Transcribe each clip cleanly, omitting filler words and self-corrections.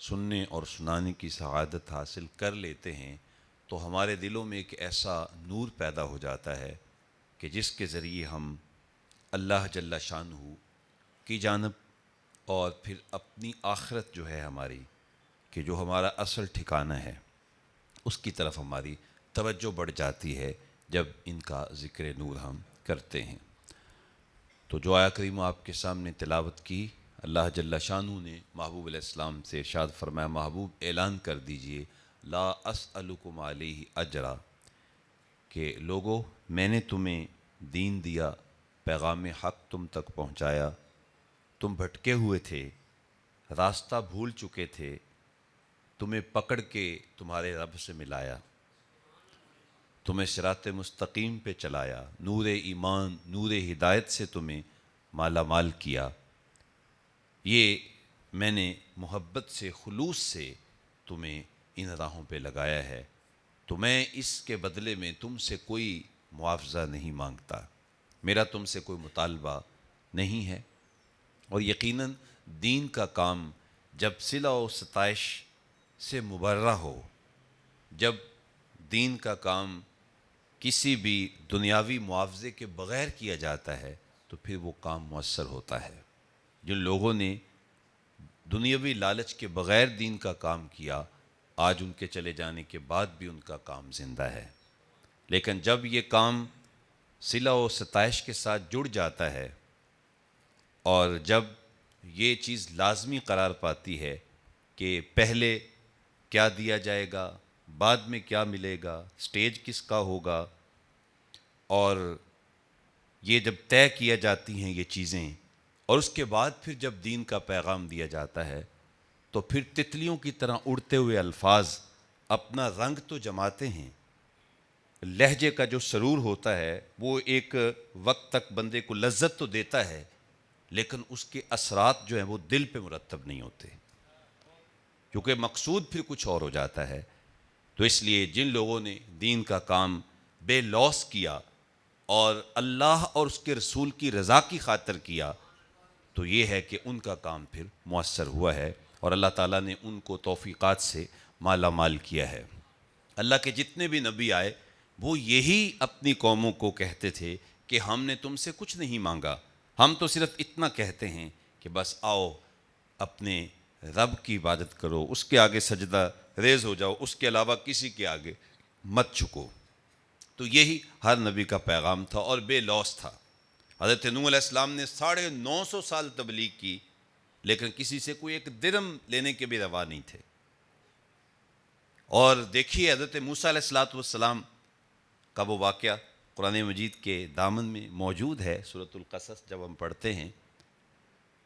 سننے اور سنانے کی سعادت حاصل کر لیتے ہیں تو ہمارے دلوں میں ایک ایسا نور پیدا ہو جاتا ہے کہ جس کے ذریعے ہم اللہ جل شانہ کی جانب اور پھر اپنی آخرت جو ہے ہماری، کہ جو ہمارا اصل ٹھکانہ ہے، اس کی طرف ہماری توجہ بڑھ جاتی ہے جب ان کا ذکر نور ہم کرتے ہیں۔ تو جو آیہ کریمہ آپ کے سامنے تلاوت کی، اللہ جل شانہ نے محبوب علیہ السلام سے ارشاد فرمایا، محبوب اعلان کر دیجئے لا اسألکم علیہ اجرا، کہ لوگو میں نے تمہیں دین دیا، پیغام حق تم تک پہنچایا، تم بھٹکے ہوئے تھے، راستہ بھول چکے تھے، تمہیں پکڑ کے تمہارے رب سے ملایا، تمہیں صراط مستقیم پہ چلایا، نور ایمان نور ہدایت سے تمہیں مالا مال کیا، یہ میں نے محبت سے خلوص سے تمہیں ان راہوں پہ لگایا ہے، تو میں اس کے بدلے میں تم سے کوئی معاوضہ نہیں مانگتا، میرا تم سے کوئی مطالبہ نہیں ہے۔ اور یقیناً دین کا کام جب صلہ و ستائش سے مبرہ ہو، جب دین کا کام کسی بھی دنیاوی معاوضے کے بغیر کیا جاتا ہے تو پھر وہ کام مؤثر ہوتا ہے۔ جن لوگوں نے دنیاوی لالچ کے بغیر دین کا کام کیا، آج ان کے چلے جانے کے بعد بھی ان کا کام زندہ ہے، لیکن جب یہ کام صلہ و ستائش کے ساتھ جڑ جاتا ہے اور جب یہ چیز لازمی قرار پاتی ہے کہ پہلے کیا دیا جائے گا، بعد میں کیا ملے گا، سٹیج کس کا ہوگا، اور یہ جب طے کیا جاتی ہیں یہ چیزیں، اور اس کے بعد پھر جب دین کا پیغام دیا جاتا ہے تو پھر تتلیوں کی طرح اڑتے ہوئے الفاظ اپنا رنگ تو جماتے ہیں، لہجے کا جو سرور ہوتا ہے وہ ایک وقت تک بندے کو لذت تو دیتا ہے، لیکن اس کے اثرات جو ہیں وہ دل پہ مرتب نہیں ہوتے، کیونکہ مقصود پھر کچھ اور ہو جاتا ہے۔ تو اس لیے جن لوگوں نے دین کا کام بے لوث کیا اور اللہ اور اس کے رسول کی رضا کی خاطر کیا، تو یہ ہے کہ ان کا کام پھر مؤثر ہوا ہے، اور اللہ تعالیٰ نے ان کو توفیقات سے مالا مال کیا ہے۔ اللہ کے جتنے بھی نبی آئے وہ یہی اپنی قوموں کو کہتے تھے کہ ہم نے تم سے کچھ نہیں مانگا، ہم تو صرف اتنا کہتے ہیں کہ بس آؤ اپنے رب کی عبادت کرو، اس کے آگے سجدہ ریز ہو جاؤ، اس کے علاوہ کسی کے آگے مت جھکو۔ تو یہی ہر نبی کا پیغام تھا اور بے لوث تھا۔ حضرت نوح علیہ السلام نے 950 سال تبلیغ کی، لیکن کسی سے کوئی ایک درم لینے کے بھی روا نہیں تھے۔ اور دیکھیے حضرت موسیٰ علیہ السلام کا وہ واقعہ قرآن مجید کے دامن میں موجود ہے، سورۃ القصص جب ہم پڑھتے ہیں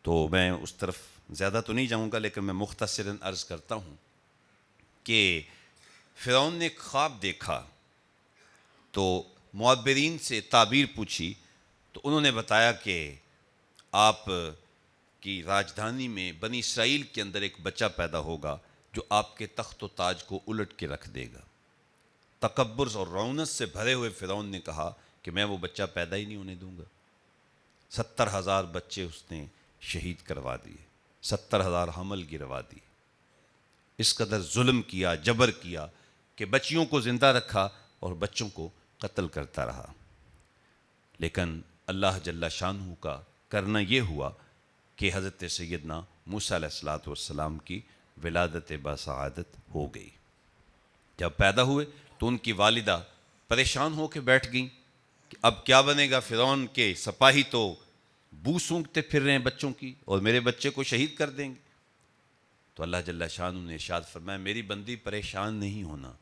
تو میں اس طرف زیادہ تو نہیں جاؤں گا، لیکن میں مختصراً عرض کرتا ہوں کہ فرعون نے ایک خواب دیکھا، تو معبرین سے تعبیر پوچھی تو انہوں نے بتایا کہ آپ کی راجدھانی میں بنی اسرائیل کے اندر ایک بچہ پیدا ہوگا جو آپ کے تخت و تاج کو الٹ کے رکھ دے گا۔ تکبر اور رونق سے بھرے ہوئے فرعون نے کہا کہ میں وہ بچہ پیدا ہی نہیں ہونے دوں گا۔ 70,000 بچے اس نے شہید کروا دیے، 70,000 حمل گروا دیے، اس قدر ظلم کیا، جبر کیا کہ بچیوں کو زندہ رکھا اور بچوں کو قتل کرتا رہا۔ لیکن اللہ جل شانہ کا کرنا یہ ہوا کہ حضرت سیدنا موسیٰ علیہ السلام کی ولادت بسعادت ہو گئی۔ جب پیدا ہوئے تو ان کی والدہ پریشان ہو کے بیٹھ گئیں کہ اب کیا بنے گا، فرعون کے سپاہی تو بو سونگتے پھر رہے ہیں بچوں کی اور میرے بچے کو شہید کر دیں گے۔ تو اللہ جل شانہ نے ارشاد فرمایا، میری بندی پریشان نہیں ہونا،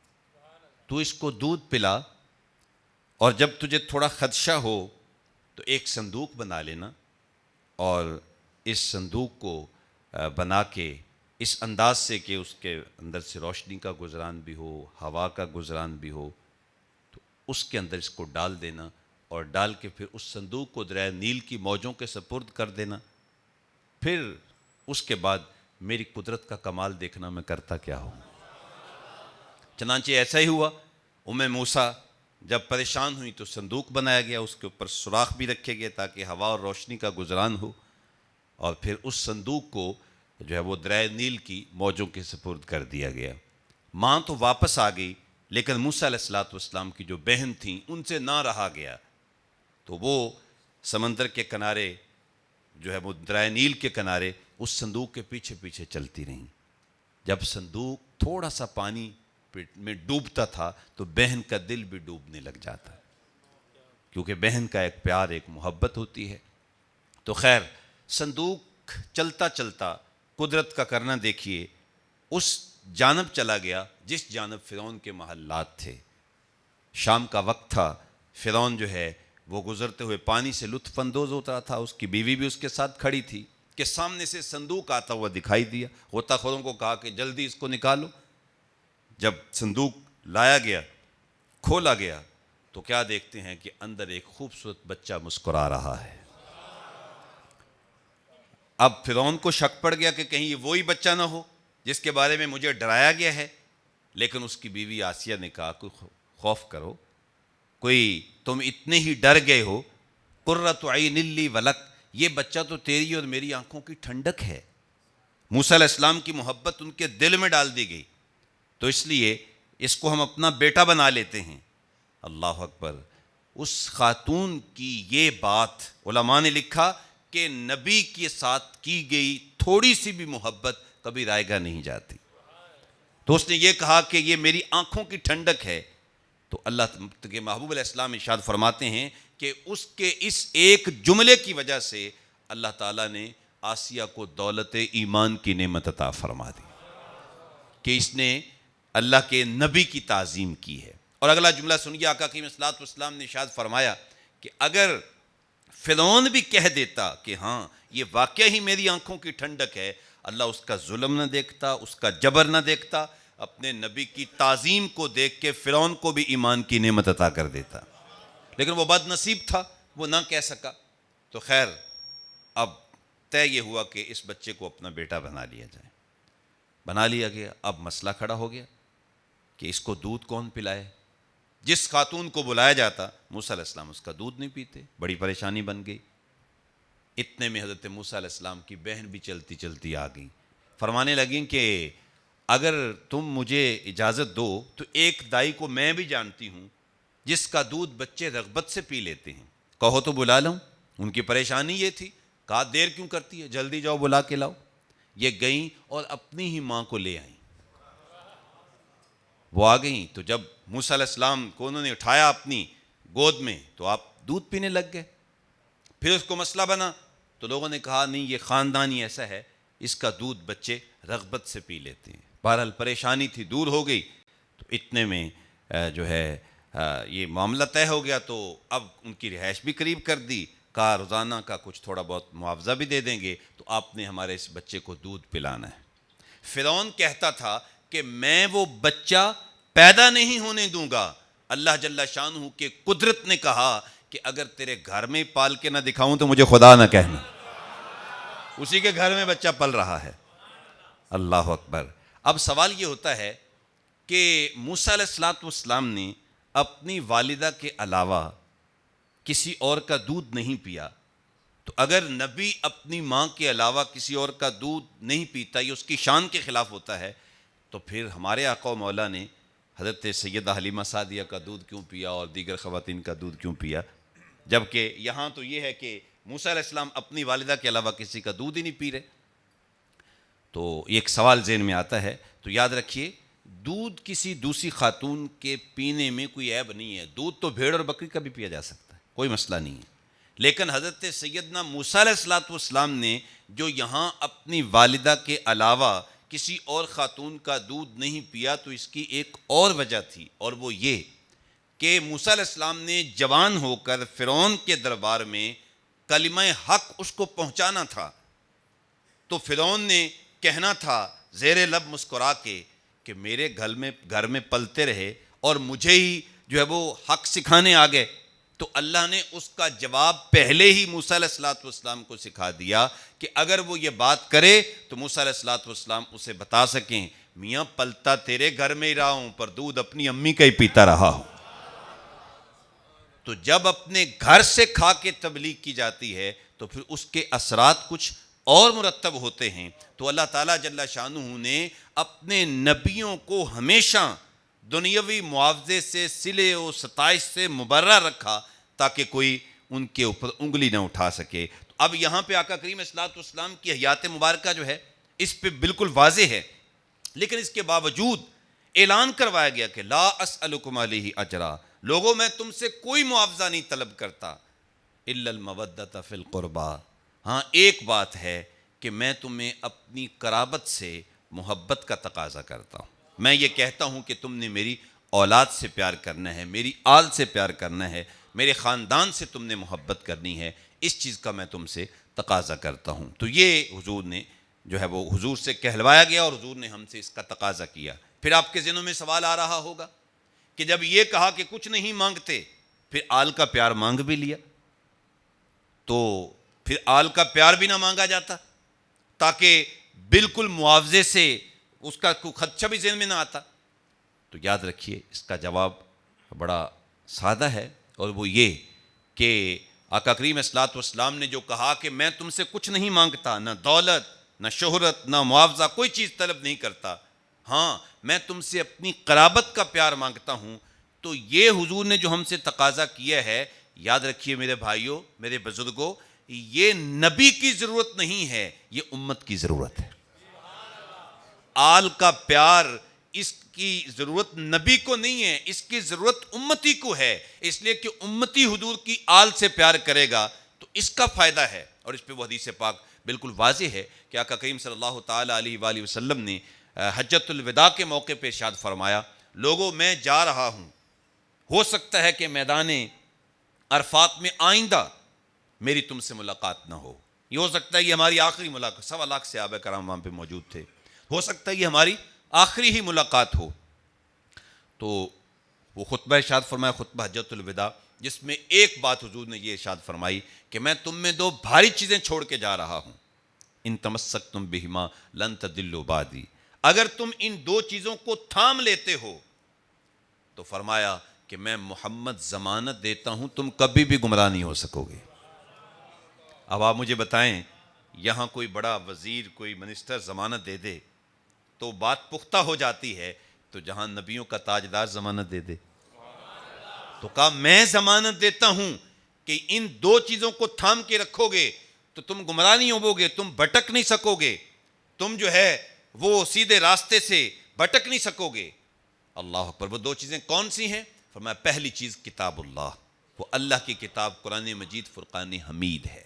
تو اس کو دودھ پلا، اور جب تجھے تھوڑا خدشہ ہو تو ایک صندوق بنا لینا، اور اس صندوق کو بنا کے اس انداز سے کہ اس کے اندر سے روشنی کا گزران بھی ہو، ہوا کا گزران بھی ہو، تو اس کے اندر اس کو ڈال دینا، اور ڈال کے پھر اس صندوق کو دریائے نیل کی موجوں کے سپرد کر دینا۔ پھر اس کے بعد میری قدرت کا کمال دیکھنا میں کرتا کیا ہوں۔ چنانچہ ایسا ہی ہوا۔ موسیٰ جب پریشان ہوئی تو صندوق بنایا گیا، اس کے اوپر سوراخ بھی رکھے گئے تاکہ ہوا اور روشنی کا گزران ہو، اور پھر اس صندوق کو جو ہے وہ دریائے نیل کی موجوں کے سپرد کر دیا گیا۔ ماں تو واپس آ گئی، لیکن موسیٰ علیہ السلام کی جو بہن تھیں ان سے نہ رہا گیا، تو وہ سمندر کے کنارے جو ہے وہ دریائے نیل کے کنارے اس صندوق کے پیچھے پیچھے چلتی رہیں۔ جب صندوق تھوڑا سا پانی میں ڈوبتا تھا تو بہن کا دل بھی ڈوبنے لگ جاتا، کیونکہ بہن کا ایک پیار، ایک محبت ہوتی ہے۔ تو خیر، صندوق چلتا چلتا قدرت کا کرنا دیکھیے اس جانب چلا گیا جس جانب فرعون کے محلات تھے۔ شام کا وقت تھا، فرعون جو ہے وہ گزرتے ہوئے پانی سے لطف اندوز ہوتا تھا، اس کی بیوی بھی اس کے ساتھ کھڑی تھی کہ سامنے سے صندوق آتا ہوا دکھائی دیا۔ غوطہ خوروں کو کہا کہ جلدی اس کو نکالو۔ جب صندوق لایا گیا، کھولا گیا، تو کیا دیکھتے ہیں کہ اندر ایک خوبصورت بچہ مسکرا رہا ہے۔ اب فرعون کو شک پڑ گیا کہ کہیں یہ وہی بچہ نہ ہو جس کے بارے میں مجھے ڈرایا گیا ہے، لیکن اس کی بیوی آسیہ نے کہا کوئی خوف کرو، کوئی تم اتنے ہی ڈر گئے ہو، قرۃ عین لی ولک، یہ بچہ تو تیری اور میری آنکھوں کی ٹھنڈک ہے۔ موسیٰ علیہ السلام کی محبت ان کے دل میں ڈال دی گئی، تو اس لیے اس کو ہم اپنا بیٹا بنا لیتے ہیں۔ اللہ اکبر! اس خاتون کی یہ بات، علماء نے لکھا کہ نبی کے ساتھ کی گئی تھوڑی سی بھی محبت کبھی رائے گاہ نہیں جاتی۔ تو اس نے یہ کہا کہ یہ میری آنکھوں کی ٹھنڈک ہے۔ تو اللہ کے محبوب علیہ السلام ارشاد فرماتے ہیں کہ اس کے اس ایک جملے کی وجہ سے اللہ تعالیٰ نے آسیہ کو دولت ایمان کی نعمت عطا فرما دی کہ اس نے اللہ کے نبی کی تعظیم کی ہے۔ اور اگلا جملہ سنیے، آقا کریم صلی اللہ علیہ وسلم نے ارشاد فرمایا کہ اگر فرعون بھی کہہ دیتا کہ ہاں یہ واقعہ ہی میری آنکھوں کی ٹھنڈک ہے، اللہ اس کا ظلم نہ دیکھتا، اس کا جبر نہ دیکھتا، اپنے نبی کی تعظیم کو دیکھ کے فرعون کو بھی ایمان کی نعمت عطا کر دیتا۔ لیکن وہ بد نصیب تھا، وہ نہ کہہ سکا۔ تو خیر، اب طے یہ ہوا کہ اس بچے کو اپنا بیٹا بنا لیا جائے۔ بنا لیا گیا۔ اب مسئلہ کھڑا ہو گیا کہ اس کو دودھ کون پلائے؟ جس خاتون کو بلایا جاتا موسیٰ علیہ السلام اس کا دودھ نہیں پیتے، بڑی پریشانی بن گئی۔ اتنے میں حضرت موسیٰ علیہ السلام کی بہن بھی چلتی چلتی آ گئی، فرمانے لگیں کہ اگر تم مجھے اجازت دو تو ایک دائی کو میں بھی جانتی ہوں جس کا دودھ بچے رغبت سے پی لیتے ہیں، کہو تو بلا لوں۔ ان کی پریشانی یہ تھی، کہا دیر کیوں کرتی ہے، جلدی جاؤ بلا کے لاؤ۔ یہ گئیں اور اپنی ہی ماں کو لے آئیں۔ وہ آ گئیں تو جب موسیٰ علیہ السلام کو انہوں نے اٹھایا اپنی گود میں تو آپ دودھ پینے لگ گئے۔ پھر اس کو مسئلہ بنا تو لوگوں نے کہا نہیں، یہ خاندانی ایسا ہے، اس کا دودھ بچے رغبت سے پی لیتے ہیں۔ بہرحال پریشانی تھی، دور ہو گئی۔ تو اتنے میں جو ہے یہ معاملہ طے ہو گیا، تو اب ان کی رہائش بھی قریب کر دی، کہا روزانہ کا کچھ تھوڑا بہت معاوضہ بھی دے دیں گے، تو آپ نے ہمارے اس بچے کو دودھ پلانا ہے۔ فرعون کہتا تھا کہ میں وہ بچہ پیدا نہیں ہونے دوں گا۔ اللہ جل شانہ کی قدرت نے کہا کہ اگر تیرے گھر میں پال کے نہ دکھاؤں تو مجھے خدا نہ کہنا۔ اسی کے گھر میں بچہ پل رہا ہے۔ اللہ اکبر! اب سوال یہ ہوتا ہے کہ موسیٰ علیہ السلام نے اپنی والدہ کے علاوہ کسی اور کا دودھ نہیں پیا، تو اگر نبی اپنی ماں کے علاوہ کسی اور کا دودھ نہیں پیتا، یہ اس کی شان کے خلاف ہوتا ہے، تو پھر ہمارے آقا و مولا نے حضرت سیدہ حلیمہ سعدیہ کا دودھ کیوں پیا اور دیگر خواتین کا دودھ کیوں پیا؟ جبکہ یہاں تو یہ ہے کہ موسیٰ علیہ السلام اپنی والدہ کے علاوہ کسی کا دودھ ہی نہیں پی رہے۔ تو ایک سوال ذہن میں آتا ہے، تو یاد رکھیے دودھ کسی دوسری خاتون کے پینے میں کوئی عیب نہیں ہے، دودھ تو بھیڑ اور بکری کا بھی پیا جا سکتا ہے، کوئی مسئلہ نہیں ہے۔ لیکن حضرت سیدنا موسیٰ علیہ السلام نے جو یہاں اپنی والدہ کے علاوہ کسی اور خاتون کا دودھ نہیں پیا، تو اس کی ایک اور وجہ تھی، اور وہ یہ کہ موسیٰ علیہ السلام نے جوان ہو کر فرعون کے دربار میں کلمہ حق اس کو پہنچانا تھا، تو فرعون نے کہنا تھا زیر لب مسکرا کے کہ میرے گھر میں پلتے رہے اور مجھے ہی جو ہے وہ حق سکھانے آ گئے۔ تو اللہ نے اس کا جواب پہلے ہی موسیٰ علیہ السلام کو سکھا دیا کہ اگر وہ یہ بات کرے تو موسیٰ علیہ السلام اسے بتا سکیں میاں پلتا تیرے گھر میں ہی رہا ہوں پر دودھ اپنی امی کا ہی پیتا رہا ہوں۔ تو جب اپنے گھر سے کھا کے تبلیغ کی جاتی ہے تو پھر اس کے اثرات کچھ اور مرتب ہوتے ہیں، تو اللہ تعالیٰ جل شانہ نے اپنے نبیوں کو ہمیشہ دنیاوی معاوضے سے، صلے و ستائش سے مبرہ رکھا تاکہ کوئی ان کے اوپر انگلی نہ اٹھا سکے۔ تو اب یہاں پہ آقا کریم صلی اللہ علیہ وسلم کی حیات مبارکہ جو ہے اس پہ بالکل واضح ہے، لیکن اس کے باوجود اعلان کروایا گیا کہ لا اسألکم علیہ اجرا، لوگوں میں تم سے کوئی معاوضہ نہیں طلب کرتا، الا المودۃ فی القربى، ہاں ایک بات ہے کہ میں تمہیں اپنی قرابت سے محبت کا تقاضا کرتا ہوں۔ میں یہ کہتا ہوں کہ تم نے میری اولاد سے پیار کرنا ہے، میری آل سے پیار کرنا ہے، میرے خاندان سے تم نے محبت کرنی ہے، اس چیز کا میں تم سے تقاضا کرتا ہوں۔ تو یہ حضور نے جو ہے وہ حضور سے کہلوایا گیا اور حضور نے ہم سے اس کا تقاضا کیا۔ پھر آپ کے ذہنوں میں سوال آ رہا ہوگا کہ جب یہ کہا کہ کچھ نہیں مانگتے، پھر آل کا پیار مانگ بھی لیا، تو پھر آل کا پیار بھی نہ مانگا جاتا تاکہ بالکل معاوضے سے اس کا کوئی خدشہ بھی ذہن میں نہ آتا؟ تو یاد رکھیے اس کا جواب بڑا سادہ ہے، اور وہ یہ کہ آقا کریم صلی اللہ علیہ وسلم نے جو کہا کہ میں تم سے کچھ نہیں مانگتا، نہ دولت، نہ شہرت، نہ معاوضہ، کوئی چیز طلب نہیں کرتا، ہاں میں تم سے اپنی قرابت کا پیار مانگتا ہوں، تو یہ حضور نے جو ہم سے تقاضا کیا ہے، یاد رکھیے میرے بھائیوں، میرے بزرگوں، یہ نبی کی ضرورت نہیں ہے، یہ امت کی ضرورت ہے۔ آل کا پیار اس کی ضرورت نبی کو نہیں ہے، اس کی ضرورت امتی کو ہے، اس لیے کہ امتی حضور کی آل سے پیار کرے گا تو اس کا فائدہ ہے۔ اور اس پہ وہ حدیث پاک بالکل واضح ہے کہ آقا کریم صلی اللہ تعالیٰ علیہ وآلہ وسلم نے حجۃ الوداع کے موقع پہ ارشاد فرمایا، لوگوں میں جا رہا ہوں، ہو سکتا ہے کہ میدان عرفات میں آئندہ میری تم سے ملاقات نہ ہو، یہ ہو سکتا ہے یہ ہماری آخری ملاقات، 1.25 لاکھ صحابہ کرام وہاں پہ موجود تھے، ہو سکتا ہے یہ ہماری آخری ہی ملاقات ہو۔ تو وہ خطبہ ارشاد فرمایا، خطبہ حجۃ الوداع، جس میں ایک بات حضور نے یہ ارشاد فرمائی کہ میں تم میں 2 بھاری چیزیں چھوڑ کے جا رہا ہوں، ان تمسکتم بہما لن تضلوا بعدی، اگر تم ان 2 چیزوں کو تھام لیتے ہو تو فرمایا کہ میں محمد ضمانت دیتا ہوں تم کبھی بھی گمراہ نہیں ہو سکو گے۔ اب آپ مجھے بتائیں، یہاں کوئی بڑا وزیر، کوئی منسٹر ضمانت دے دے تو بات پختہ ہو جاتی ہے، تو جہاں نبیوں کا تاجدار ضمانت دے دے، تو کہا میں ضمانت دیتا ہوں کہ ان 2 چیزوں کو تھام کے رکھو گے تو تم گمراہ نہیں ہوو گے، تم بھٹک نہیں سکو گے، تم جو ہے وہ سیدھے راستے سے بھٹک نہیں سکو گے۔ اللہ اکبر، وہ 2 چیزیں کون سی ہیں؟ فرمایا پہلی چیز کتاب اللہ، وہ اللہ کی کتاب قرآن مجید فرقان حمید ہے۔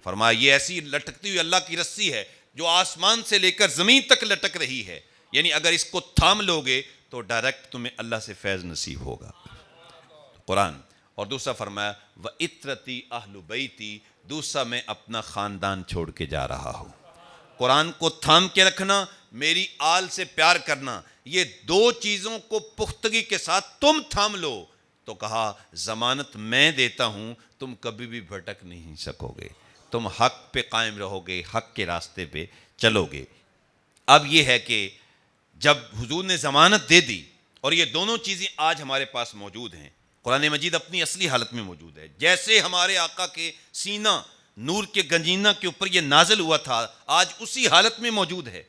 فرمایا یہ ایسی لٹکتی ہوئی اللہ کی رسی ہے جو آسمان سے لے کر زمین تک لٹک رہی ہے، یعنی اگر اس کو تھام لو گے تو ڈائریکٹ تمہیں اللہ سے فیض نصیب ہوگا، قرآن۔ اور دوسرا فرمایا وَإِتْرَتِي أَهْلُ بَيْتِي، دوسرا میں اپنا خاندان چھوڑ کے جا رہا ہوں۔ قرآن کو تھام کے رکھنا، میری آل سے پیار کرنا، یہ 2 چیزوں کو پختگی کے ساتھ تم تھام لو تو کہا ضمانت میں دیتا ہوں تم کبھی بھی بھٹک نہیں سکو گے، تم حق پہ قائم رہو گے، حق کے راستے پہ چلو گے۔ اب یہ ہے کہ جب حضور نے ضمانت دے دی اور یہ دونوں چیزیں آج ہمارے پاس موجود ہیں، قرآن مجید اپنی اصلی حالت میں موجود ہے، جیسے ہمارے آقا کے سینہ نور کے گنجینہ کے اوپر یہ نازل ہوا تھا، آج اسی حالت میں موجود ہے،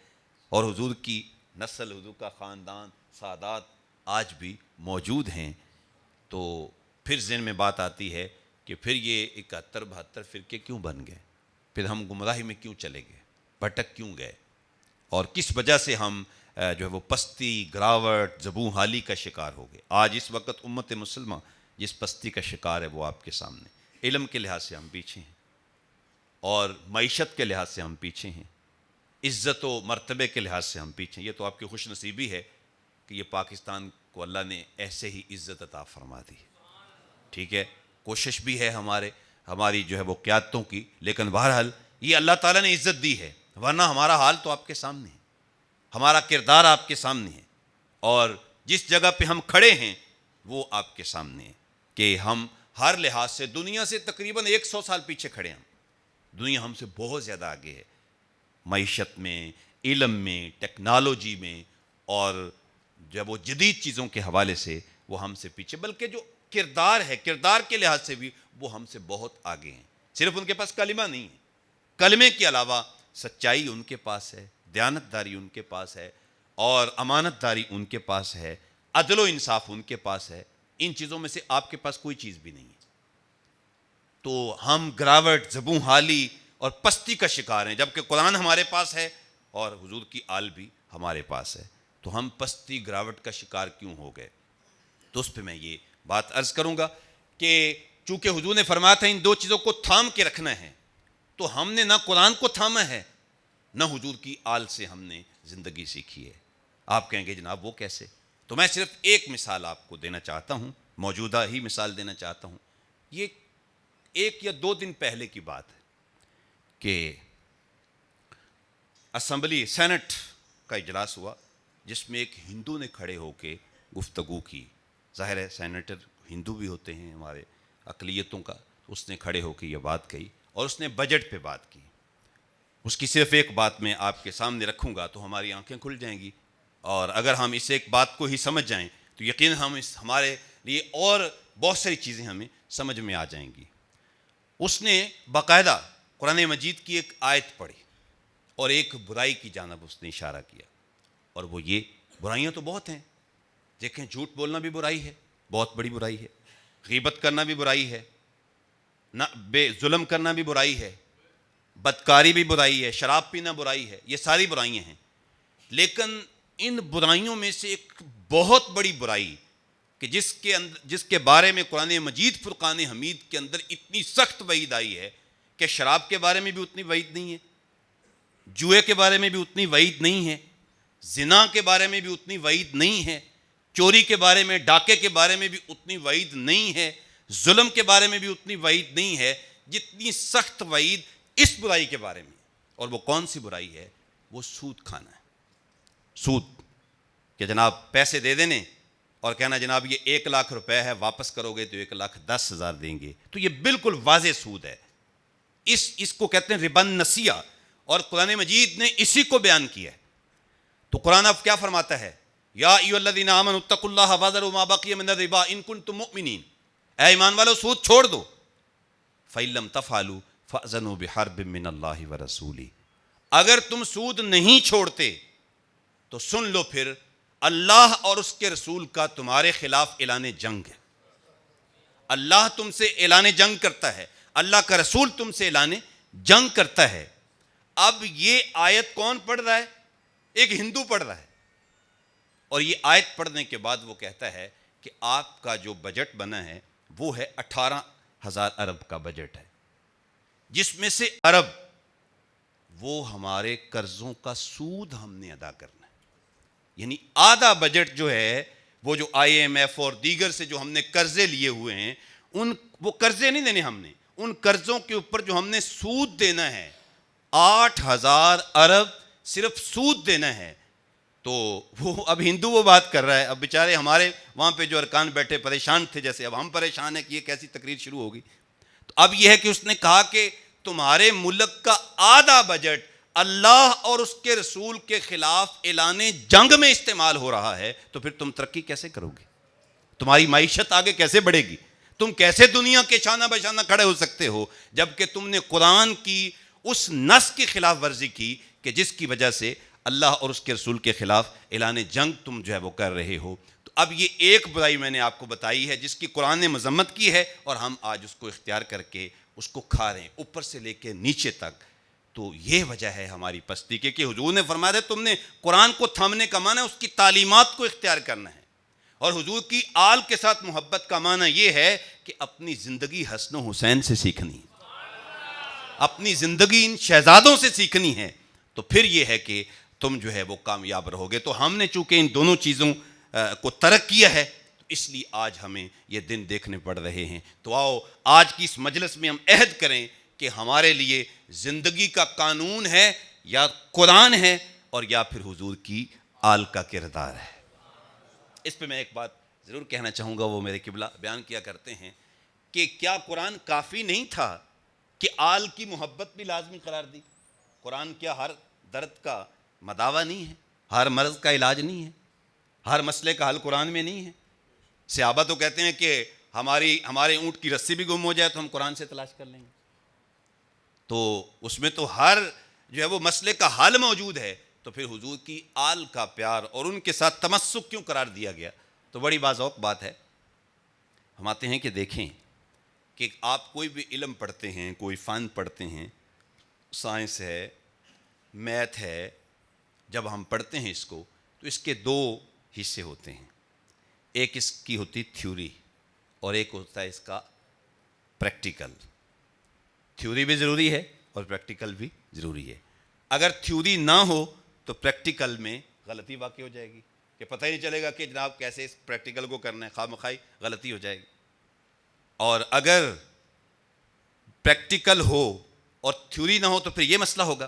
اور حضور کی نسل، حضور کا خاندان، سادات آج بھی موجود ہیں۔ تو پھر ذہن میں بات آتی ہے کہ پھر یہ 71-72 فرقے کیوں بن گئے، پھر ہم گمراہی میں کیوں چلے گئے، بھٹک کیوں گئے، اور کس وجہ سے ہم جو ہے وہ پستی، گراوٹ، زبوں حالی کا شکار ہو گئے۔ آج اس وقت امت مسلمہ جس پستی کا شکار ہے وہ آپ کے سامنے، علم کے لحاظ سے ہم پیچھے ہیں، اور معیشت کے لحاظ سے ہم پیچھے ہیں، عزت و مرتبے کے لحاظ سے ہم پیچھے ہیں۔ یہ تو آپ کی خوش نصیبی ہے کہ یہ پاکستان کو اللہ نے ایسے ہی عزت عطا فرما دی، ٹھیک ہے، کوشش بھی ہے ہماری جو ہے وہ قیادتوں کی، لیکن بہرحال یہ اللہ تعالیٰ نے عزت دی ہے، ورنہ ہمارا حال تو آپ کے سامنے ہے، ہمارا کردار آپ کے سامنے ہے، اور جس جگہ پہ ہم کھڑے ہیں وہ آپ کے سامنے ہے کہ ہم ہر لحاظ سے دنیا سے تقریباً 100 سال پیچھے کھڑے ہیں۔ دنیا ہم سے بہت زیادہ آگے ہے، معیشت میں، علم میں، ٹیکنالوجی میں، اور جب وہ جدید چیزوں کے حوالے سے وہ ہم سے پیچھے، بلکہ جو کردار ہے، کردار کے لحاظ سے بھی وہ ہم سے بہت آگے ہیں۔ صرف ان کے پاس کلمہ نہیں ہے، کلمے کے علاوہ سچائی ان کے پاس ہے، دیانتداری ان کے پاس ہے، اور امانت داری ان کے پاس ہے، عدل و انصاف ان کے پاس ہے. ان چیزوں میں سے آپ کے پاس کوئی چیز بھی نہیں ہے. تو ہم گراوٹ، زبوں حالی اور پستی کا شکار ہیں، جبکہ قرآن ہمارے پاس ہے اور حضور کی آل بھی ہمارے پاس ہے. تو ہم پستی گراوٹ کا شکار کیوں ہو گئے؟ تو اس پہ میں یہ بات عرض کروں گا کہ چونکہ حضور نے فرمایا تھا ان دو چیزوں کو تھام کے رکھنا ہے، تو ہم نے نہ قرآن کو تھاما ہے نہ حضور کی آل سے ہم نے زندگی سیکھی ہے. آپ کہیں گے جناب وہ کیسے؟ تو میں صرف ایک مثال آپ کو دینا چاہتا ہوں، موجودہ ہی مثال دینا چاہتا ہوں. یہ 1 یا 2 دن پہلے کی بات ہے کہ اسمبلی سینٹ کا اجلاس ہوا، جس میں ایک ہندو نے کھڑے ہو کے گفتگو کی. ظاہر ہے سینیٹر ہندو بھی ہوتے ہیں ہمارے اقلیتوں کا. اس نے کھڑے ہو کے یہ بات کہی اور اس نے بجٹ پہ بات کی. اس کی صرف ایک بات میں آپ کے سامنے رکھوں گا تو ہماری آنکھیں کھل جائیں گی، اور اگر ہم اس ایک بات کو ہی سمجھ جائیں تو یقین ہم ہمارے لیے اور بہت ساری چیزیں ہمیں سمجھ میں آ جائیں گی. اس نے باقاعدہ قرآن مجید کی ایک آیت پڑھی اور ایک برائی کی جانب اس نے اشارہ کیا، اور وہ یہ برائیاں تو بہت ہیں. دیکھیں، جھوٹ بولنا بھی برائی ہے، بہت بڑی برائی ہے. غیبت کرنا بھی برائی ہے، نہ بے ظلم کرنا بھی برائی ہے، بدکاری بھی برائی ہے، شراب پینا برائی ہے. یہ ساری برائیاں ہیں. لیکن ان برائیوں میں سے ایک بہت بڑی برائی کہ جس کے بارے میں قرآن مجید فرقان حمید کے اندر اتنی سخت وعید آئی ہے کہ شراب کے بارے میں بھی اتنی وعید نہیں ہے، جوئے کے بارے میں بھی اتنی وعید نہیں ہے، زنا کے بارے میں بھی اتنی وعید نہیں ہے، چوری کے بارے میں، ڈاکے کے بارے میں بھی اتنی وعید نہیں ہے، ظلم کے بارے میں بھی اتنی وعید نہیں ہے جتنی سخت وعید اس برائی کے بارے میں. اور وہ کون سی برائی ہے؟ وہ سود کھانا ہے. سود کہ جناب پیسے دے دینے اور کہنا جناب یہ 1 لاکھ روپے ہے، واپس کرو گے تو 1,10,000 دیں گے. تو یہ بالکل واضح سود ہے. اس کو کہتے ہیں ربا نسیہ، اور قرآن مجید نے اسی کو بیان کیا ہے. تو قرآن اب کیا فرماتا ہے؟ یا ایھا الذین آمنوا اتقوا اللہ وذروا ما بقی من الربا ان کنتم مؤمنین. اے ایمان والو سود چھوڑ دو. فإن لم تفعلوا فأذنوا بحرب من اللہ ورسولہ. اگر تم سود نہیں چھوڑتے تو سن لو پھر اللہ اور اس کے رسول کا تمہارے خلاف اعلان جنگ ہے. اللہ تم سے اعلان جنگ کرتا ہے، اللہ کا رسول تم سے اعلان جنگ کرتا ہے. اب یہ آیت کون پڑھ رہا ہے؟ ایک ہندو پڑھ رہا ہے. اور یہ آیت پڑھنے کے بعد وہ کہتا ہے کہ آپ کا جو بجٹ بنا ہے وہ ہے 18,000 ارب کا بجٹ ہے، جس میں سے ارب وہ ہمارے قرضوں کا سود ہم نے ادا کرنا ہے. یعنی آدھا بجٹ جو ہے وہ جو IMF اور دیگر سے جو ہم نے قرضے لیے ہوئے ہیں، وہ قرضے نہیں دینے ہم نے، ان قرضوں کے اوپر جو ہم نے سود دینا ہے 8,000 ارب صرف سود دینا ہے. تو وہ اب ہندو وہ بات کر رہا ہے. اب بیچارے ہمارے وہاں پہ جو ارکان بیٹھے پریشان تھے، جیسے اب ہم پریشان ہیں کہ یہ کیسی تقریر شروع ہوگی. تو اب یہ ہے کہ اس نے کہا کہ تمہارے ملک کا آدھا بجٹ اللہ اور اس کے رسول کے خلاف اعلان جنگ میں استعمال ہو رہا ہے، تو پھر تم ترقی کیسے کرو گے؟ تمہاری معیشت آگے کیسے بڑھے گی؟ تم کیسے دنیا کے شانہ بشانہ کھڑے ہو سکتے ہو جبکہ تم نے قرآن کی اس نص کی خلاف ورزی کی کہ جس کی وجہ سے اللہ اور اس کے رسول کے خلاف اعلان جنگ تم جو ہے وہ کر رہے ہو. تو اب یہ ایک برائی میں نے آپ کو بتائی ہے جس کی قرآن نے مذمت کی ہے، اور ہم آج اس کو اختیار کر کے اس کو کھا رہے ہیں اوپر سے لے کے نیچے تک. تو یہ وجہ ہے ہماری پستی کی کہ حضور نے فرمایا تم نے قرآن کو تھامنے کا معنی ہے اس کی تعلیمات کو اختیار کرنا ہے، اور حضور کی آل کے ساتھ محبت کا معنی یہ ہے کہ اپنی زندگی حسن و حسین سے سیکھنی ہے، اپنی زندگی ان شہزادوں سے سیکھنی ہے. تو پھر یہ ہے کہ تم جو ہے وہ کامیاب رہو گے. تو ہم نے چونکہ ان دونوں چیزوں کو ترک کیا ہے تو اس لیے آج ہمیں یہ دن دیکھنے پڑ رہے ہیں. تو آؤ آج کی اس مجلس میں ہم عہد کریں کہ ہمارے لیے زندگی کا قانون ہے یا قرآن ہے اور یا پھر حضور کی آل کا کردار ہے. اس پہ میں ایک بات ضرور کہنا چاہوں گا. وہ میرے قبلہ بیان کیا کرتے ہیں کہ کیا قرآن کافی نہیں تھا کہ آل کی محبت بھی لازمی قرار دی؟ قرآن کیا ہر درد کا مداوا نہیں ہے؟ ہر مرض کا علاج نہیں ہے؟ ہر مسئلے کا حل قرآن میں نہیں ہے؟ صحابہ تو کہتے ہیں کہ ہمارے اونٹ کی رسی بھی گم ہو جائے تو ہم قرآن سے تلاش کر لیں گے. تو اس میں تو ہر جو ہے وہ مسئلے کا حل موجود ہے، تو پھر حضور کی آل کا پیار اور ان کے ساتھ تمسک کیوں قرار دیا گیا؟ تو بڑی باذوق بات ہے۔ ہم آتے ہیں کہ دیکھیں کہ آپ کوئی بھی علم پڑھتے ہیں، کوئی فن پڑھتے ہیں، سائنس ہے، میتھ ہے، جب ہم پڑھتے ہیں اس کو تو اس کے دو حصے ہوتے ہیں، ایک اس کی ہوتی تھیوری اور ایک ہوتا ہے اس کا پریکٹیکل۔ تھیوری بھی ضروری ہے اور پریکٹیکل بھی ضروری ہے۔ اگر تھیوری نہ ہو تو پریکٹیکل میں غلطی واقع ہو جائے گی کہ پتہ ہی نہیں چلے گا کہ جناب کیسے اس پریکٹیکل کو کرنا ہے، خواہ مخواہ غلطی ہو جائے گی۔ اور اگر پریکٹیکل ہو اور تھیوری نہ ہو تو پھر یہ مسئلہ ہوگا،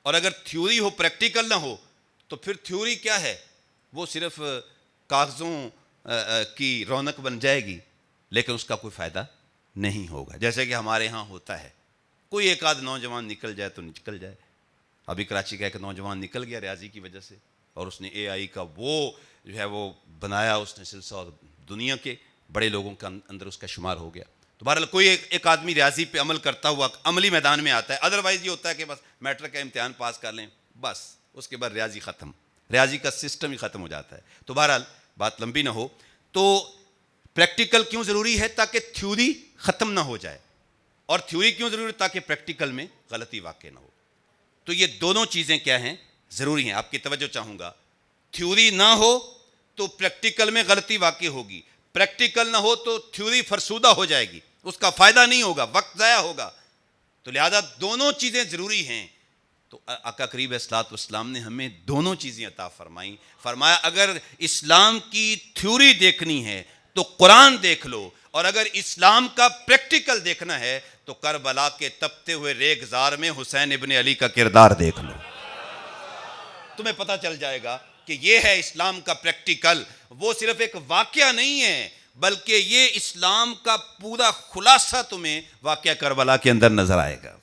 اور اگر تھیوری ہو پریکٹیکل نہ ہو تو پھر تھیوری کیا ہے؟ وہ صرف کاغذوں کی رونق بن جائے گی لیکن اس کا کوئی فائدہ نہیں ہوگا۔ جیسے کہ ہمارے ہاں ہوتا ہے، کوئی ایک آدھ نوجوان نکل جائے تو نکل جائے۔ ابھی کراچی کا ایک نوجوان نکل گیا ریاضی کی وجہ سے، اور اس نے اے آئی کا وہ جو ہے وہ بنایا اس نے سلسلہ، اور دنیا کے بڑے لوگوں کے اندر اس کا شمار ہو گیا۔ تو بہرحال کوئی ایک آدمی ریاضی پہ عمل کرتا ہوا عملی میدان میں آتا ہے، ادروائز یہ ہوتا ہے کہ بس میٹرک کا امتحان پاس کر لیں، بس اس کے بعد ریاضی ختم، ریاضی کا سسٹم ہی ختم ہو جاتا ہے۔ تو بہرحال بات لمبی نہ ہو، تو پریکٹیکل کیوں ضروری ہے؟ تاکہ تھیوری ختم نہ ہو جائے، اور تھیوری کیوں ضروری ہے؟ تاکہ پریکٹیکل میں غلطی واقع نہ ہو۔ تو یہ دونوں چیزیں کیا ہیں؟ ضروری ہیں۔ آپ کی توجہ چاہوں گا، تھیوری نہ ہو تو پریکٹیکل میں غلطی واقع ہوگی، پریکٹیکل نہ ہو تو تھیوری فرسودہ ہو جائے گی، اس کا فائدہ نہیں ہوگا، وقت ضائع ہوگا۔ تو لہذا دونوں چیزیں ضروری ہیں۔ تو آقا کریم علیہ الصلوۃ والسلام نے ہمیں دونوں چیزیں عطا فرمائیں۔ فرمایا اگر اسلام کی تھیوری دیکھنی ہے تو قرآن دیکھ لو، اور اگر اسلام کا پریکٹیکل دیکھنا ہے تو کربلا کے تپتے ہوئے ریگزار میں حسین ابن علی کا کردار دیکھ لو، تمہیں پتہ چل جائے گا کہ یہ ہے اسلام کا پریکٹیکل۔ وہ صرف ایک واقعہ نہیں ہے بلکہ یہ اسلام کا پورا خلاصہ تمہیں واقعہ کربلا کے اندر نظر آئے گا۔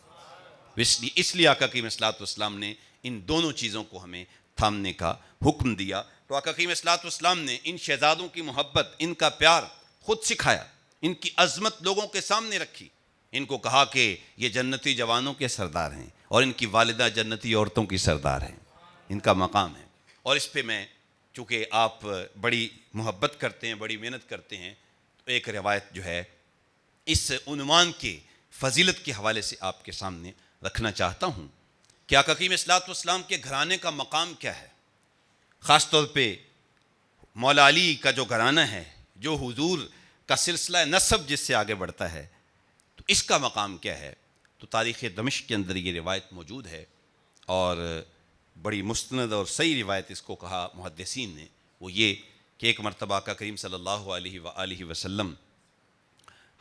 اس لیے آقا کریم صلی اللہ علیہ وسلم نے ان دونوں چیزوں کو ہمیں تھامنے کا حکم دیا۔ تو آقا کریم صلی اللہ علیہ وسلم نے ان شہزادوں کی محبت، ان کا پیار خود سکھایا، ان کی عظمت لوگوں کے سامنے رکھی، ان کو کہا کہ یہ جنتی جوانوں کے سردار ہیں اور ان کی والدہ جنتی عورتوں کی سردار ہیں، ان کا مقام ہے۔ اور اس پہ میں چونکہ آپ بڑی محبت کرتے ہیں، بڑی محنت کرتے ہیں، تو ایک روایت جو ہے اس عنوان کے فضیلت کے حوالے سے آپ کے سامنے رکھنا چاہتا ہوں کہ آقا کریم صلی اللہ علیہ وسلم کے گھرانے کا مقام کیا ہے۔ خاص طور پہ مولا علی کا جو گھرانہ ہے، جو حضور کا سلسلہ نسب جس سے آگے بڑھتا ہے، تو اس کا مقام کیا ہے؟ تو تاریخ دمشق کے اندر یہ روایت موجود ہے، اور بڑی مستند اور صحیح روایت اس کو کہا محدثین نے، وہ یہ کہ ایک مرتبہ آقا کریم صلی اللہ علیہ وآلہ وسلم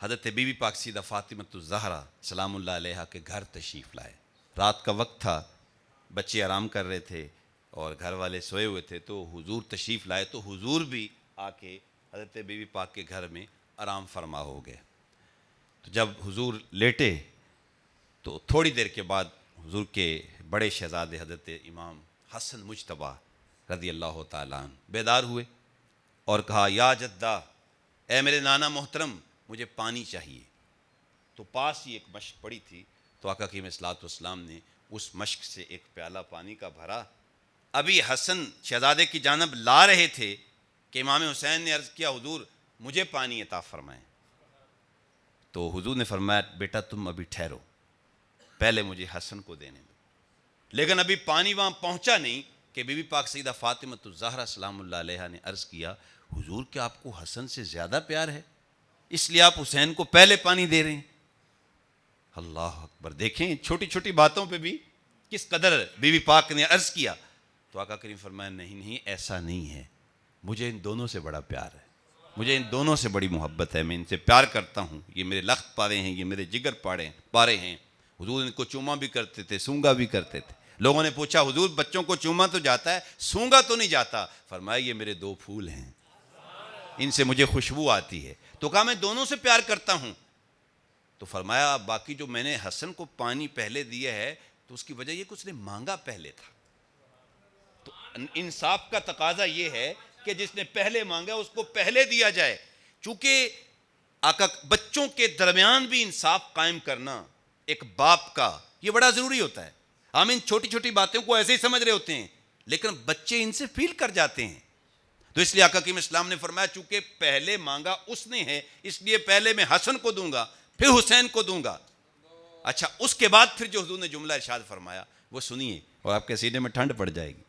حضرت بی بی پاک سیدہ فاطمۃ الزہرا سلام اللہ علیہا کے گھر تشریف لائے۔ رات کا وقت تھا، بچے آرام کر رہے تھے اور گھر والے سوئے ہوئے تھے، تو حضور تشریف لائے، تو حضور بھی آ کے حضرت بی بی پاک کے گھر میں آرام فرما ہو گئے۔ تو جب حضور لیٹے تو تھوڑی دیر کے بعد حضور کے بڑے شہزادے حضرت امام حسن مجتبیٰ رضی اللہ تعالیٰ عنہ بیدار ہوئے اور کہا یا جدہ، اے میرے نانا محترم، مجھے پانی چاہیے۔ تو پاس ہی ایک مشک پڑی تھی، تو آقا کریم صلی اللہ علیہ وسلم نے اس مشک سے ایک پیالہ پانی کا بھرا۔ ابھی حسن شہزادے کی جانب لا رہے تھے کہ امام حسین نے عرض کیا حضور مجھے پانی عطا فرمائیں۔ تو حضور نے فرمایا بیٹا تم ابھی ٹھہرو، پہلے مجھے حسن کو دینے دو۔ لیکن ابھی پانی وہاں پہنچا نہیں کہ بی بی پاک سیدہ فاطمۃ الزہرا سلام اللہ علیہا نے عرض کیا حضور کیا آپ کو حسن سے زیادہ پیار ہے، اس لیے آپ حسین کو پہلے پانی دے رہے ہیں؟ اللہ اکبر! دیکھیں چھوٹی چھوٹی باتوں پہ بھی کس قدر بی بی پاک نے عرض کیا۔ تو آقا کریم فرمایا نہیں ایسا نہیں ہے، مجھے ان دونوں سے بڑا پیار ہے، مجھے ان دونوں سے بڑی محبت ہے، میں ان سے پیار کرتا ہوں، یہ میرے لخت پارے ہیں، یہ میرے جگر پارے ہیں۔ حضور ان کو چوما بھی کرتے تھے، سونگا بھی کرتے تھے۔ لوگوں نے پوچھا حضور بچوں کو چوما تو جاتا ہے، سونگا تو نہیں جاتا؟ فرمایا یہ میرے دو پھول ہیں، ان سے مجھے خوشبو آتی ہے۔ تو کہا میں دونوں سے پیار کرتا ہوں۔ تو فرمایا باقی جو میں نے حسن کو پانی پہلے دیا ہے تو اس کی وجہ یہ کہ اس نے مانگا پہلے تھا۔ تو انصاف کا تقاضا یہ ہے کہ جس نے پہلے مانگا اس کو پہلے دیا جائے۔ چونکہ بچوں کے درمیان بھی انصاف قائم کرنا ایک باپ کا یہ بڑا ضروری ہوتا ہے. ہم ان چھوٹی چھوٹی باتوں کو ایسے ہی سمجھ رہے ہوتے ہیں لیکن بچے ان سے فیل کر جاتے ہیں. تو اس لیے آقا کریم اسلام نے فرمایا چونکہ پہلے مانگا اس نے ہے اس لیے پہلے میں حسن کو دوں گا پھر حسین کو دوں گا. اچھا اس کے بعد پھر جو حضور نے جملہ ارشاد فرمایا وہ سنیے اور آپ کے سینے میں ٹھنڈ پڑ جائے گی.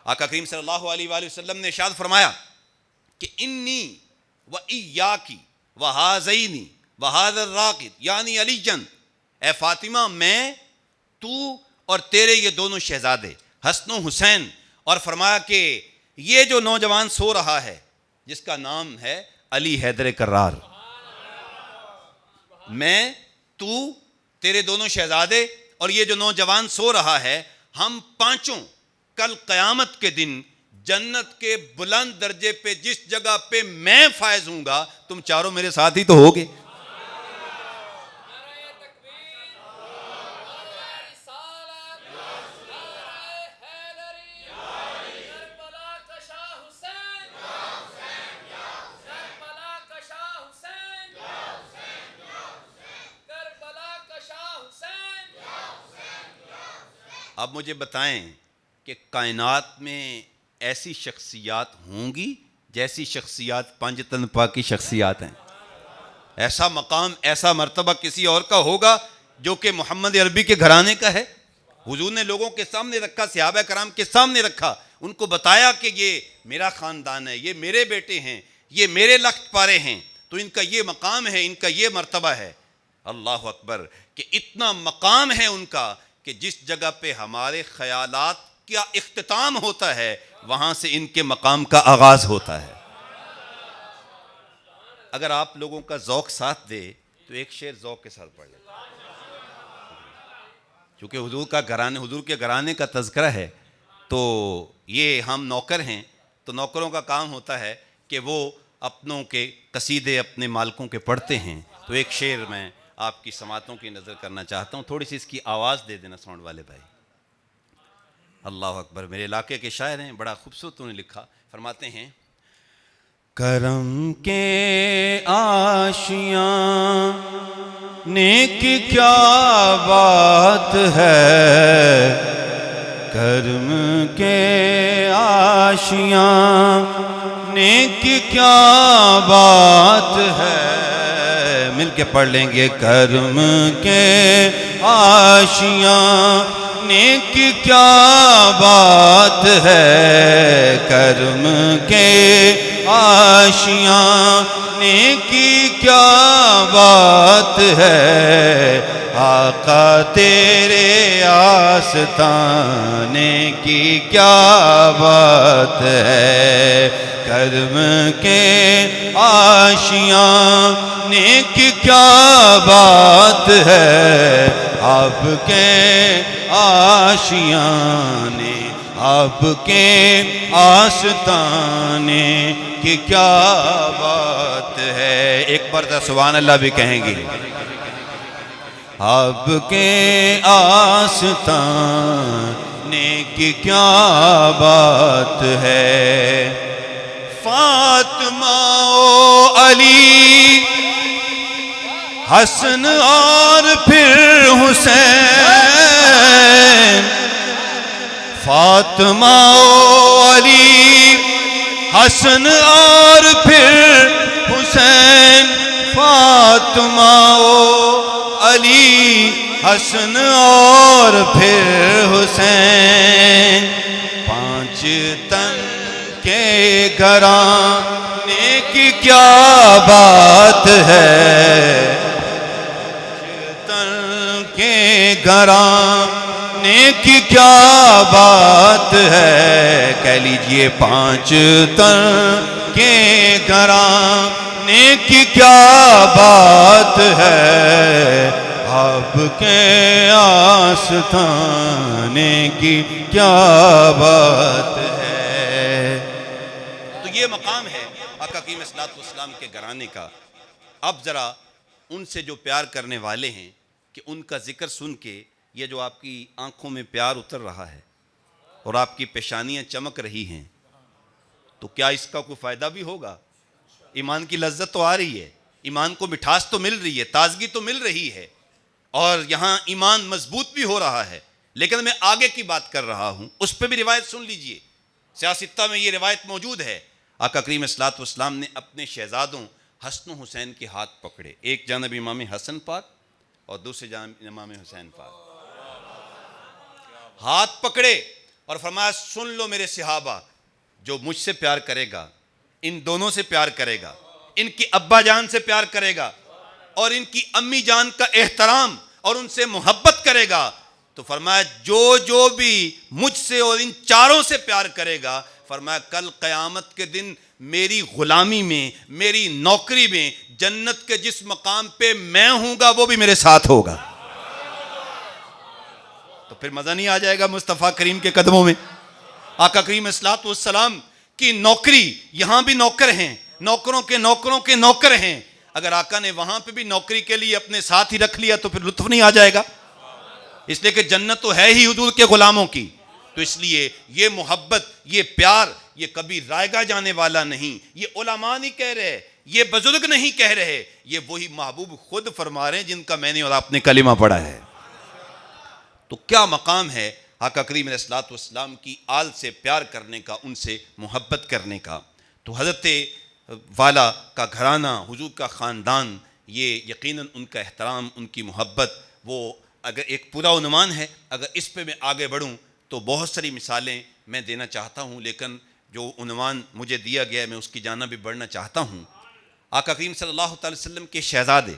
آقا کریم صلی اللہ علیہ وآلہ وسلم نے ارشاد فرمایا کہ انی و ایاکی و ہذینی و ھذا الراقد یعنی علی جن، اے فاطمہ میں، تو اور تیرے یہ دونوں شہزادے حسن و حسین، اور فرمایا کہ یہ جو نوجوان سو رہا ہے جس کا نام ہے علی حیدر کرار، میں، تو، تیرے دونوں شہزادے اور یہ جو نوجوان سو رہا ہے، ہم پانچوں کل قیامت کے دن جنت کے بلند درجے پہ جس جگہ پہ میں فائز ہوں گا تم چاروں میرے ساتھ ہی تو ہوگے. اب مجھے بتائیں کہ کائنات میں ایسی شخصیات ہوں گی جیسی شخصیات پنج تن پاک کی شخصیات ہیں؟ ایسا مقام ایسا مرتبہ کسی اور کا ہوگا جو کہ محمد عربی کے گھرانے کا ہے؟ حضور نے لوگوں کے سامنے رکھا، صحابہ کرام کے سامنے رکھا، ان کو بتایا کہ یہ میرا خاندان ہے، یہ میرے بیٹے ہیں، یہ میرے لخت پارے ہیں، تو ان کا یہ مقام ہے، ان کا یہ مرتبہ ہے. اللہ اکبر، کہ اتنا مقام ہے ان کا کہ جس جگہ پہ ہمارے خیالات کا اختتام ہوتا ہے وہاں سے ان کے مقام کا آغاز ہوتا ہے. اگر آپ لوگوں کا ذوق ساتھ دے تو ایک شعر ذوق کے ساتھ پڑھ لیں. چونکہ حضور کا گھرانے، حضور کے گھرانے کا تذکرہ ہے تو یہ ہم نوکر ہیں، تو نوکروں کا کام ہوتا ہے کہ وہ اپنوں کے قصیدے اپنے مالکوں کے پڑھتے ہیں. تو ایک شعر میں آپ کی سماعتوں کی نظر کرنا چاہتا ہوں، تھوڑی سی اس کی آواز دے دینا ساؤنڈ والے بھائی. اللہ اکبر، میرے علاقے کے شاعر ہیں، بڑا خوبصورت انہوں نے لکھا. فرماتے ہیں کرم کے آشیاں نیک کیا بات ہے، کرم کے آشیاں نیک کیا بات ہے. مل کے پڑھ لیں گے. کرم کے آشیاں نیک کیا بات ہے، کرم کے آشیاں نیک کیا بات ہے، آقا تیرے آستانے کی کیا بات ہے. کرم کے آشیاں نیک کیا بات ہے، آپ کے آشیانے، آپ کے آستانے کی کیا بات ہے. ایک بار سبحان اللہ بھی کہیں گے. آپ کے آستانے کی کیا بات ہے. فاطمہ و علی، حسن اور پھر حسین، فاطمہ و علی، حسن اور پھر حسین، فاطمہ و علی، حسن اور پھر حسین. پانچ تن کے گھرانے کی کیا بات ہے، تن کے گھرانے کی کیا بات ہے. کہہ لیجئے پانچ تن کے گھرانے کی کیا بات ہے، آپ کے آستانے کی کیا بات ہے. یہ مقام ہے آقا کریم صلی اللہ علیہ وسلم کے گھرانے کا. اب ذرا ان سے جو پیار کرنے والے ہیں کہ ان کا ذکر سن کے یہ جو آپ کی آنکھوں میں پیار اتر رہا ہے اور آپ کی پیشانیاں چمک رہی ہیں، تو کیا اس کا کوئی فائدہ بھی ہوگا؟ ایمان کی لذت تو آ رہی ہے، ایمان کو مٹھاس تو مل رہی ہے، تازگی تو مل رہی ہے. اور یہاں ایمان مضبوط بھی ہو رہا ہے، لیکن میں آگے کی بات کر رہا ہوں، اس پہ بھی روایت سن لیجئے۔ سیاستہ میں یہ روایت موجود ہے، آقا کریم صلی اللہ علیہ وسلم نے اپنے شہزادوں حسن و حسین کے ہاتھ پکڑے، ایک جانب امام حسن پاک اور دوسرے جانب امام حسین پاک، ہاتھ پکڑے اور فرمایا سن لو میرے صحابہ، جو مجھ سے پیار کرے گا، ان دونوں سے پیار کرے گا، ان کی ابا جان سے پیار کرے گا اور ان کی امی جان کا احترام اور ان سے محبت کرے گا، تو فرمایا جو بھی مجھ سے اور ان چاروں سے پیار کرے گا، فرمایا کل قیامت کے دن میری غلامی میں، میری نوکری میں، جنت کے جس مقام پہ میں ہوں گا وہ بھی میرے ساتھ ہوگا۔ تو پھر مزہ نہیں آ جائے گا مصطفیٰ کریم کے قدموں میں؟ آقا کریم صلی اللہ علیہ وسلم کی نوکری، یہاں بھی نوکر ہیں، نوکروں کے نوکروں کے نوکر ہیں، اگر آقا نے وہاں پہ بھی نوکری کے لیے اپنے ساتھ ہی رکھ لیا تو پھر لطف نہیں آ جائے گا؟ اس لیے کہ جنت تو ہے ہی حضور کے غلاموں کی، تو اس لیے یہ محبت، یہ پیار، یہ کبھی رائے گا جانے والا نہیں، یہ علماء نہیں کہہ رہے، یہ بزرگ نہیں کہہ رہے، یہ وہی محبوب خود فرما رہے ہیں جن کا میں نے اور آپ نے کلمہ پڑھا ہے۔ تو کیا مقام ہے آقا کریم علیہ الصلوۃ والسلام کی آل سے پیار کرنے کا، ان سے محبت کرنے کا۔ تو حضرت والا کا گھرانہ، حضور کا خاندان، یہ یقیناً ان کا احترام، ان کی محبت، وہ اگر ایک پورا عنوان ہے، اگر اس پہ میں آگے بڑھوں تو بہت ساری مثالیں میں دینا چاہتا ہوں، لیکن جو عنوان مجھے دیا گیا ہے میں اس کی جانب بھی بڑھنا چاہتا ہوں۔ آقا کریم صلی اللہ تعالی وسلم کے شہزادے،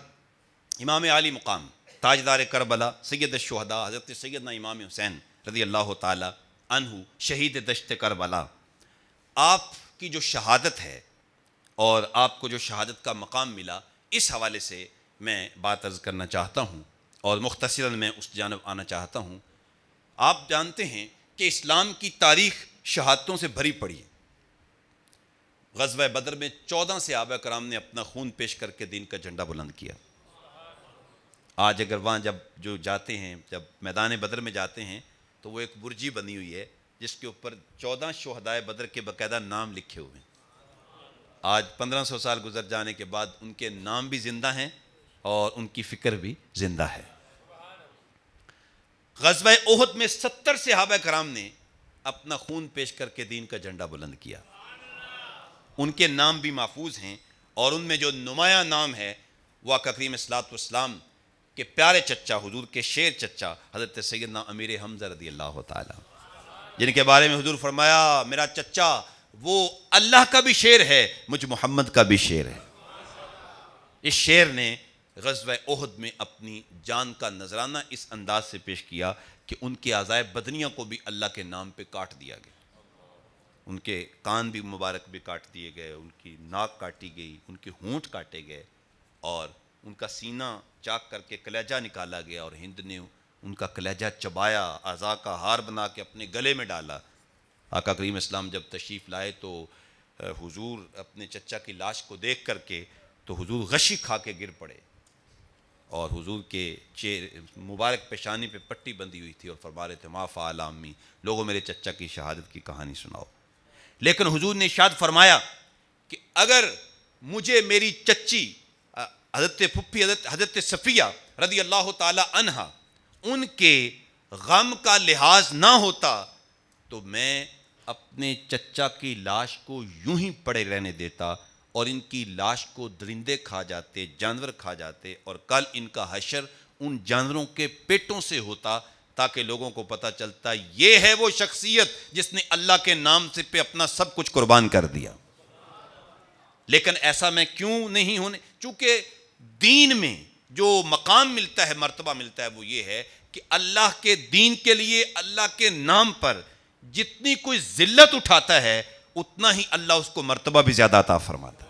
امام عالی مقام، تاجدار کربلا، سید الشہداء، حضرت سیدنا امام حسین رضی اللہ تعالی عنہ، شہید دشت کربلا، آپ کی جو شہادت ہے اور آپ کو جو شہادت کا مقام ملا، اس حوالے سے میں بات عرض کرنا چاہتا ہوں اور مختصراً میں اس جانب آنا چاہتا ہوں۔ آپ جانتے ہیں کہ اسلام کی تاریخ شہادتوں سے بھری پڑی ہے۔ غزوہ بدر میں 14 صحابہ کرام نے اپنا خون پیش کر کے دین کا جھنڈا بلند کیا۔ آج اگر وہاں جو جاتے ہیں، جب میدان بدر میں جاتے ہیں تو وہ ایک برجی بنی ہوئی ہے جس کے اوپر 14 شہدائے بدر کے باقاعدہ نام لکھے ہوئے ہیں۔ آج 1500 سال گزر جانے کے بعد ان کے نام بھی زندہ ہیں اور ان کی فکر بھی زندہ ہے۔ غزوہ احد میں 70 صحابہ کرام نے اپنا خون پیش کر کے دین کا جھنڈا بلند کیا، ان کے نام بھی محفوظ ہیں، اور ان میں جو نمایاں نام ہے وہ آقا کریم صلی اللہ علیہ وسلم کے پیارے چچا، حضور کے شیر چچا، حضرت سیدنا امیر حمزہ رضی اللہ تعالی، جن کے بارے میں حضور فرمایا میرا چچا وہ اللہ کا بھی شیر ہے، مجھ محمد کا بھی شیر ہے۔ اس شیر نے غزوہ احد میں اپنی جان کا نذرانہ اس انداز سے پیش کیا کہ ان کے اعضائے بدنیاں کو بھی اللہ کے نام پہ کاٹ دیا گیا، ان کے کان بھی مبارک بھی کاٹ دیے گئے، ان کی ناک کاٹی گئی، ان کے ہونٹ کاٹے گئے، اور ان کا سینہ چاک کر کے کلیجہ نکالا گیا، اور ہند نے ان کا کلیجہ چبایا، اعضاء کا ہار بنا کے اپنے گلے میں ڈالا۔ آقا کریم اسلام جب تشریف لائے تو حضور اپنے چچا کی لاش کو دیکھ کر کے تو حضور غشی کھا کے گر پڑے، اور حضور کے مبارک پیشانی پہ پٹی بندھی ہوئی تھی اور فرما رہے تھے ما فعل عمی، لوگوں میرے چچا کی شہادت کی کہانی سناؤ۔ لیکن حضور نے ارشاد فرمایا کہ اگر مجھے میری چچی حضرت پھپھی حضرت صفیہ رضی اللہ تعالی عنہا ان کے غم کا لحاظ نہ ہوتا تو میں اپنے چچا کی لاش کو یوں ہی پڑے رہنے دیتا، اور ان کی لاش کو درندے کھا جاتے، جانور کھا جاتے، اور کل ان کا حشر ان جانوروں کے پیٹوں سے ہوتا، تاکہ لوگوں کو پتہ چلتا یہ ہے وہ شخصیت جس نے اللہ کے نام سے پہ اپنا سب کچھ قربان کر دیا۔ لیکن ایسا میں کیوں نہیں ہونے، چونکہ دین میں جو مقام ملتا ہے، مرتبہ ملتا ہے، وہ یہ ہے کہ اللہ کے دین کے لیے، اللہ کے نام پر جتنی کوئی ذلت اٹھاتا ہے اتنا ہی اللہ اس کو مرتبہ بھی زیادہ عطا فرماتا ہے۔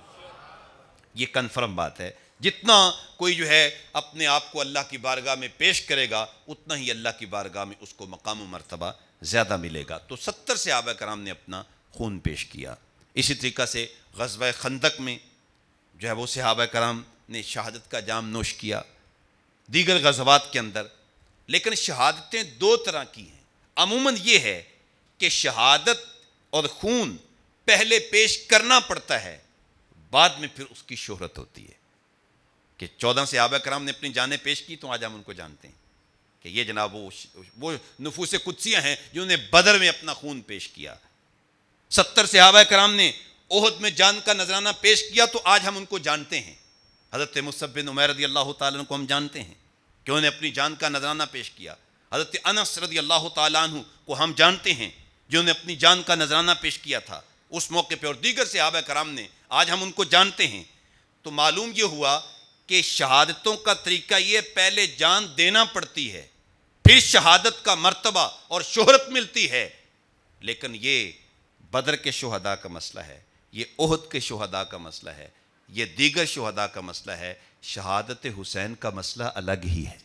یہ کنفرم بات ہے، جتنا کوئی جو ہے اپنے آپ کو اللہ کی بارگاہ میں پیش کرے گا اتنا ہی اللہ کی بارگاہ میں اس کو مقام و مرتبہ زیادہ ملے گا۔ تو 70 صحابہ کرام نے اپنا خون پیش کیا۔ اسی طریقہ سے غزوہ خندق میں جو ہے وہ صحابہ کرام نے شہادت کا جام نوش کیا، دیگر غزوات کے اندر۔ لیکن شہادتیں دو طرح کی ہیں۔ عموماً یہ ہے کہ شہادت اور خون پہلے پیش کرنا پڑتا ہے، بعد میں پھر اس کی شہرت ہوتی ہے، کہ 14 صحابہ کرام نے اپنی جانیں پیش کی، تو آج ہم ان کو جانتے ہیں کہ یہ جناب وہ نفوس قدسیہ ہیں جنہوں نے بدر میں اپنا خون پیش کیا۔ 70 صحابہ کرام نے احد میں جان کا نذرانہ پیش کیا، تو آج ہم ان کو جانتے ہیں۔ حضرت مصعب بن عمیر رضی اللہ تعالیٰ عنہ کو ہم جانتے ہیں کہ انہوں نے اپنی جان کا نذرانہ پیش کیا۔ حضرت انس رضی اللہ تعالیٰ عنہ کو ہم جانتے ہیں جنہوں نے اپنی جان کا نذرانہ پیش کیا تھا اس موقع پہ، اور دیگر صحابہ کرام نے، آج ہم ان کو جانتے ہیں۔ تو معلوم یہ ہوا کہ شہادتوں کا طریقہ یہ پہلے جان دینا پڑتی ہے، پھر شہادت کا مرتبہ اور شہرت ملتی ہے۔ لیکن یہ بدر کے شہداء کا مسئلہ ہے، یہ احد کے شہداء کا مسئلہ ہے، یہ دیگر شہداء کا مسئلہ ہے۔ شہادت حسین کا مسئلہ الگ ہی ہے۔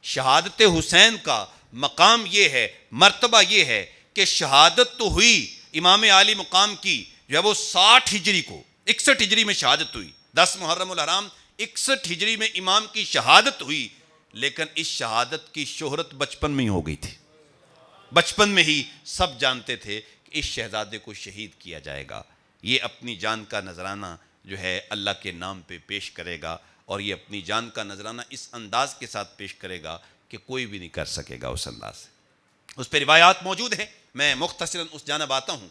شہادت حسین کا مقام یہ ہے، مرتبہ یہ ہے کہ شہادت تو ہوئی امام عالی مقام کی، جو ہے وہ 60 ہجری کو، 61 ہجری میں شہادت ہوئی، 10 محرم الحرام 61 ہجری میں امام کی شہادت ہوئی، لیکن اس شہادت کی شہرت بچپن میں ہی ہو گئی تھی۔ بچپن میں ہی سب جانتے تھے کہ اس شہزادے کو شہید کیا جائے گا، یہ اپنی جان کا نذرانہ جو ہے اللہ کے نام پہ پیش کرے گا، اور یہ اپنی جان کا نذرانہ اس انداز کے ساتھ پیش کرے گا کہ کوئی بھی نہیں کر سکے گا اس انداز سے۔ اس پہ روایات موجود ہیں، میں مختصراً اس جانب آتا ہوں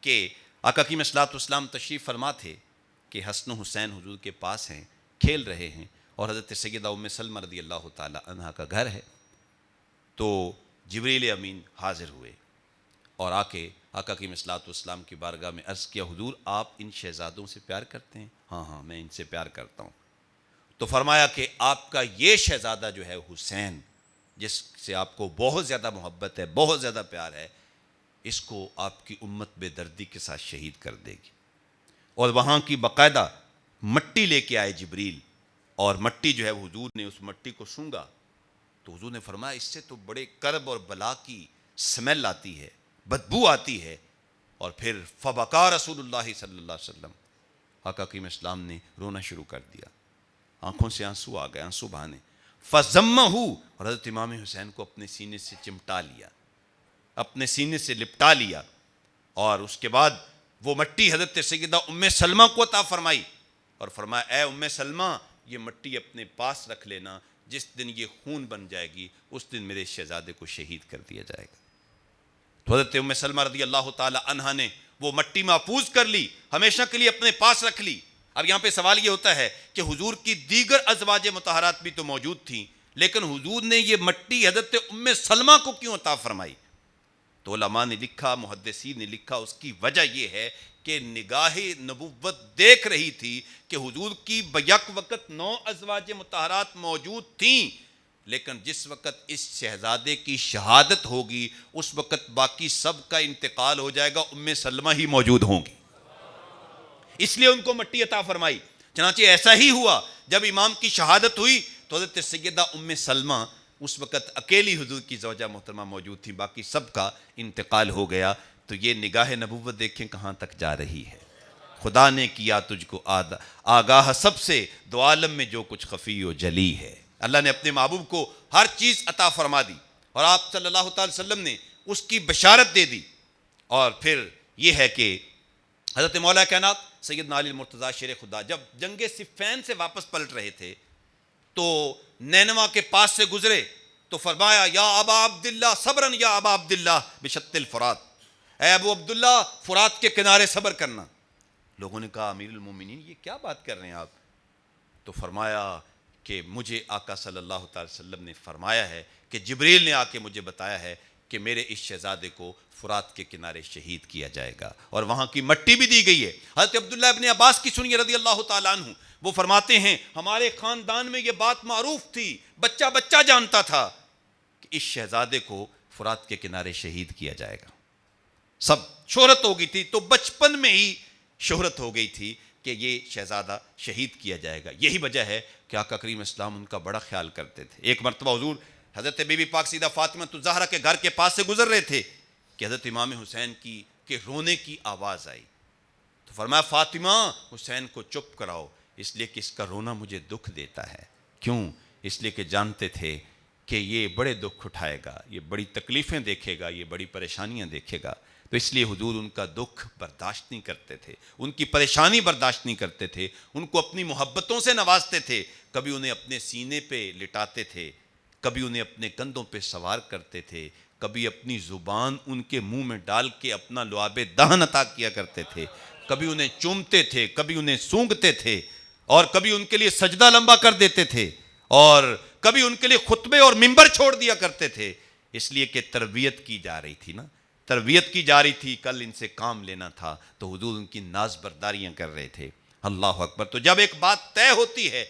کہ آقا کی صلی اللہ علیہ وسلم تشریف فرما تھے کہ حسن و حسین حضور کے پاس ہیں، کھیل رہے ہیں، اور حضرت سیدہ ام سلمہ رضی اللہ تعالی عنہا کا گھر ہے۔ تو جبریل امین حاضر ہوئے اور آ کے آقا کی صلی اللہ علیہ وسلم کی بارگاہ میں عرض کیا، حضور آپ ان شہزادوں سے پیار کرتے ہیں؟ ہاں ہاں میں ان سے پیار کرتا ہوں۔ تو فرمایا کہ آپ کا یہ شہزادہ جو ہے حسین، جس سے آپ کو بہت زیادہ محبت ہے، بہت زیادہ پیار ہے، اس کو آپ کی امت بے دردی کے ساتھ شہید کر دے گی۔ اور وہاں کی باقاعدہ مٹی لے کے آئے جبریل، اور مٹی جو ہے حضور نے اس مٹی کو سونگا، تو حضور نے فرمایا اس سے تو بڑے کرب اور بلا کی سمیل آتی ہے، بدبو آتی ہے۔ اور پھر فبکا رسول اللہ صلی اللہ علیہ وسلم، آقا کی اسلام نے رونا شروع کر دیا، آنکھوں سے آنسو آ گئے، آنسو بہانے۔ فضمہ، اور حضرت امام حسین کو اپنے سینے سے چمٹا لیا، اپنے سینے سے لپٹا لیا، اور اس کے بعد وہ مٹی حضرت سیدہ ام سلمہ کو عطا فرمائی، اور فرمایا اے ام سلمہ یہ مٹی اپنے پاس رکھ لینا، جس دن یہ خون بن جائے گی اس دن میرے شہزادے کو شہید کر دیا جائے گا۔ تو حضرت ام سلمہ رضی اللہ تعالی عنہا نے وہ مٹی محفوظ کر لی، ہمیشہ کے لیے اپنے پاس رکھ لی۔ اب یہاں پہ سوال یہ ہوتا ہے کہ حضور کی دیگر ازواج مطہرات بھی تو موجود تھیں، لیکن حضور نے یہ مٹی حضرت ام سلمہ کو کیوں عطا فرمائی؟ تو علماء نے لکھا، محدثین نے لکھا، اس کی وجہ یہ ہے کہ نگاہ نبوت دیکھ رہی تھی کہ حضور کی بیک وقت 9 ازواج مطہرات موجود تھیں، لیکن جس وقت اس شہزادے کی شہادت ہوگی اس وقت باقی سب کا انتقال ہو جائے گا، ام سلمہ ہی موجود ہوں گی، اس لیے ان کو مٹی عطا فرمائی۔ چنانچہ ایسا ہی ہوا، جب امام کی شہادت ہوئی تو حضرت سیدہ ام سلمہ اس وقت اکیلی حضور کی زوجہ محترمہ موجود تھی، باقی سب کا انتقال ہو گیا۔ تو یہ نگاہ نبوت دیکھیں کہاں تک جا رہی ہے۔ خدا نے کیا تجھ کو آگاہ سب سے، دو عالم میں جو کچھ خفی و جلی ہے۔ اللہ نے اپنے محبوب کو ہر چیز عطا فرما دی، اور آپ صلی اللہ تعالی وسلم نے اس کی بشارت دے دی۔ اور پھر یہ ہے کہ حضرت مولا کائنات سیدنا علی المرتضیٰ شیر خدا جب جنگ صفین سے واپس پلٹ رہے تھے تو نینوا کے پاس سے گزرے تو فرمایا یا ابا عبداللہ صبرن یا ابا عبداللہ بشط الفرات، اے ابو عبداللہ فرات کے کنارے صبر کرنا۔ لوگوں نے کہا امیر المومنین یہ کیا بات کر رہے ہیں آپ؟ تو فرمایا کہ مجھے آقا صلی اللہ تعالی وسلم نے فرمایا ہے کہ جبریل نے آ کے مجھے بتایا ہے کہ میرے اس شہزادے کو فرات کے کنارے شہید کیا جائے گا، اور وہاں کی مٹی بھی دی گئی ہے۔ حضرت عبداللہ ابن عباس کی سنیے رضی اللہ تعالیٰ عنہ، وہ فرماتے ہیں ہمارے خاندان میں یہ بات معروف تھی، بچہ بچہ جانتا تھا کہ اس شہزادے کو فرات کے کنارے شہید کیا جائے گا۔ سب شہرت ہو گئی تھی، تو بچپن میں ہی شہرت ہو گئی تھی کہ یہ شہزادہ شہید کیا جائے گا۔ یہی وجہ ہے کہ آقا کریم اسلام ان کا بڑا خیال کرتے تھے۔ ایک مرتبہ حضور حضرت بی بی پاک سیدہ فاطمہ الزہرا کے گھر کے پاس سے گزر رہے تھے کہ حضرت امام حسین کے رونے کی آواز آئی، تو فرمایا فاطمہ حسین کو چپ کراؤ، اس لیے کہ اس کا رونا مجھے دکھ دیتا ہے۔ کیوں؟ اس لیے کہ جانتے تھے کہ یہ بڑے دکھ اٹھائے گا، یہ بڑی تکلیفیں دیکھے گا، یہ بڑی پریشانیاں دیکھے گا۔ تو اس لیے حضور ان کا دکھ برداشت نہیں کرتے تھے، ان کی پریشانی برداشت نہیں کرتے تھے، ان کو اپنی محبتوں سے نوازتے تھے، کبھی انہیں اپنے سینے پہ لٹاتے تھے، کبھی انہیں اپنے کندھوں پہ سوار کرتے تھے، کبھی اپنی زبان ان کے منہ میں ڈال کے اپنا لعاب دہن عطا کیا کرتے تھے، کبھی انہیں چومتے تھے، کبھی انہیں سونگھتے تھے، اور کبھی ان کے لیے سجدہ لمبا کر دیتے تھے، اور کبھی ان کے لیے خطبے اور منبر چھوڑ دیا کرتے تھے، اس لیے کہ تربیت کی جا رہی تھی نا، تربیت کی جا رہی تھی، کل ان سے کام لینا تھا، تو حضور ان کی ناز برداریاں کر رہے تھے۔ اللہ اکبر۔ تو جب ایک بات طے ہوتی ہے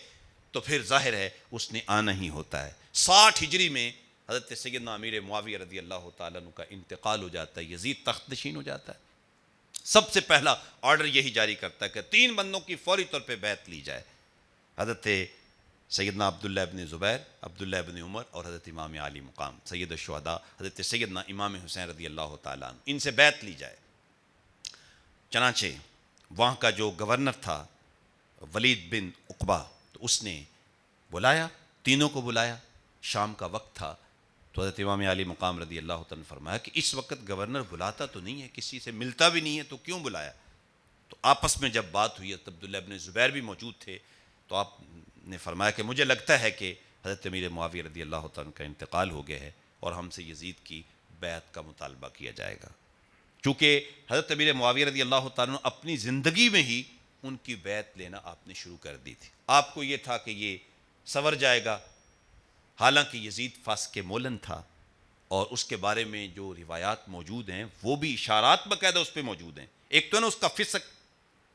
تو پھر ظاہر ہے اس نے آنا ہی ہوتا ہے۔ 60 ہجری میں حضرت سیدنا امیر معاویہ رضی اللہ تعالیٰ عنہ کا انتقال ہو جاتا ہے، یزید تخت نشین ہو جاتا ہے۔ سب سے پہلا آرڈر یہی جاری کرتا ہے کہ 3 بندوں کی فوری طور پہ بیعت لی جائے، حضرت سیدنا عبداللہ ابن زبیر، عبداللہ ابن عمر اور حضرت امام علی مقام سید الشہداء حضرت سیدنا امام حسین رضی اللہ تعالیٰ عنہ، ان سے بیعت لی جائے۔ چنانچہ وہاں کا جو گورنر تھا ولید بن عقبہ، تو اس نے بلایا، تینوں کو بلایا، شام کا وقت تھا، تو حضرت امام علی مقام رضی اللہ تعالیٰ نے فرمایا کہ اس وقت گورنر بلاتا تو نہیں ہے، کسی سے ملتا بھی نہیں ہے، تو کیوں بلایا؟ تو آپس میں جب بات ہوئی، عبداللہ ابن زبیر بھی موجود تھے، تو آپ نے فرمایا کہ مجھے لگتا ہے کہ حضرت امیر معاویہ رضی اللہ تعالیٰ کا انتقال ہو گیا ہے اور ہم سے یزید کی بیعت کا مطالبہ کیا جائے گا، چونکہ حضرت امیر معاویہ رضی اللہ تعالیٰ اپنی زندگی میں ہی ان کی بیعت لینا آپ نے شروع کر دی تھی، آپ کو یہ تھا کہ یہ سنور جائے گا، حالانکہ یزید فاسق مولن تھا، اور اس کے بارے میں جو روایات موجود ہیں وہ بھی اشارات باقاعدہ اس پہ موجود ہیں۔ ایک تو ہے نا اس کا فسق،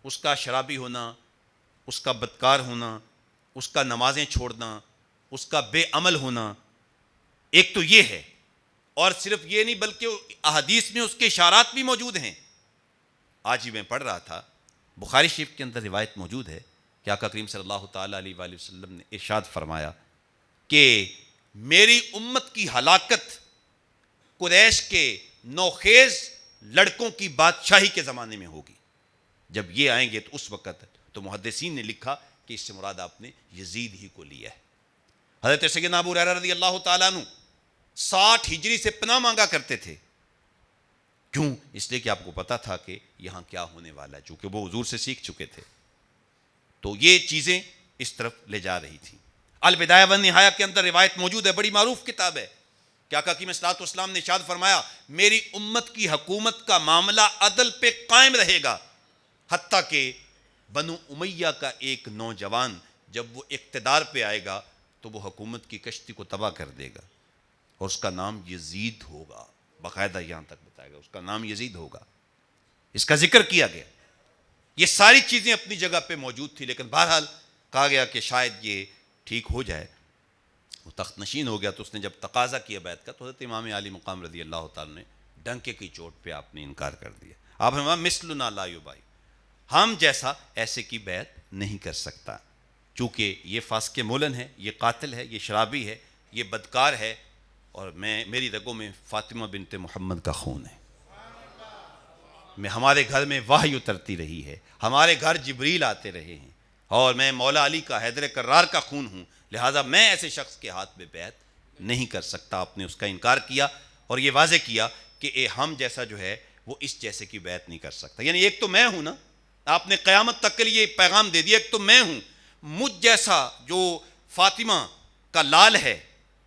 اس کا شرابی ہونا، اس کا بدکار ہونا، اس کا نمازیں چھوڑنا، اس کا بے عمل ہونا، ایک تو یہ ہے، اور صرف یہ نہیں بلکہ احادیث میں اس کے اشارات بھی موجود ہیں۔ آج ہی میں پڑھ رہا تھا، بخاری شریف کے اندر روایت موجود ہے کہ آقا کریم صلی اللہ تعالیٰ علیہ وآلہ وسلم نے ارشاد فرمایا کہ میری امت کی ہلاکت قریش کے نوخیز لڑکوں کی بادشاہی کے زمانے میں ہوگی، جب یہ آئیں گے تو اس وقت، تو محدثین نے لکھا کہ اس سے مراد آپ نے یزید ہی کو لیا ہے۔ حضرت سیدنا ابو ہریرہ رضی اللہ تعالیٰ عنہ 60 ہجری سے پناہ مانگا کرتے تھے، کیوں؟ اس لیے کہ آپ کو پتا تھا کہ یہاں کیا ہونے والا ہے، چونکہ وہ حضور سے سیکھ چکے تھے، تو یہ چیزیں اس طرف لے جا رہی تھیں۔ البدایہ والنہایہ کے اندر روایت موجود ہے، بڑی معروف کتاب ہے، کہ آقا کی صلی اللہ علیہ وسلم نے ارشاد فرمایا میری امت کی حکومت کا معاملہ عدل پہ قائم رہے گا، حتیٰ کہ بنو امیہ کا ایک نوجوان جب وہ اقتدار پہ آئے گا تو وہ حکومت کی کشتی کو تباہ کر دے گا، اور اس کا نام یزید ہوگا، باقاعدہ یہاں تک بتایا گیا اس کا نام یزید ہوگا، اس کا ذکر کیا گیا۔ یہ ساری چیزیں اپنی جگہ پہ موجود تھی، لیکن بہرحال کہا گیا کہ شاید یہ ٹھیک ہو جائے۔ وہ تخت نشین ہو گیا تو اس نے جب تقاضا کیا بیعت کا، تو حضرت امام علی مقام رضی اللہ تعالیٰ نے ڈنکے کی چوٹ پہ آپ نے انکار کر دیا۔ آپ نے فرمایا مثلنا لا یبائی، ہم جیسا ایسے کی بیعت نہیں کر سکتا، چونکہ یہ فاسق مولن ہے، یہ قاتل ہے، یہ شرابی ہے، یہ بدکار ہے، اور میری رگوں میں فاطمہ بنت محمد کا خون ہے، ہمارے گھر میں وحی اترتی رہی ہے، ہمارے گھر جبریل آتے رہے ہیں، اور میں مولا علی کا حیدر کرار کا خون ہوں، لہٰذا میں ایسے شخص کے ہاتھ میں بیعت نہیں کر سکتا۔ آپ نے اس کا انکار کیا اور یہ واضح کیا کہ ہم جیسا جو ہے وہ اس جیسے کی بیعت نہیں کر سکتا، یعنی ایک تو میں ہوں نا، آپ نے قیامت تک کے لیے پیغام دے دیا، ایک تو میں ہوں، مجھ جیسا جو فاطمہ کا لال ہے،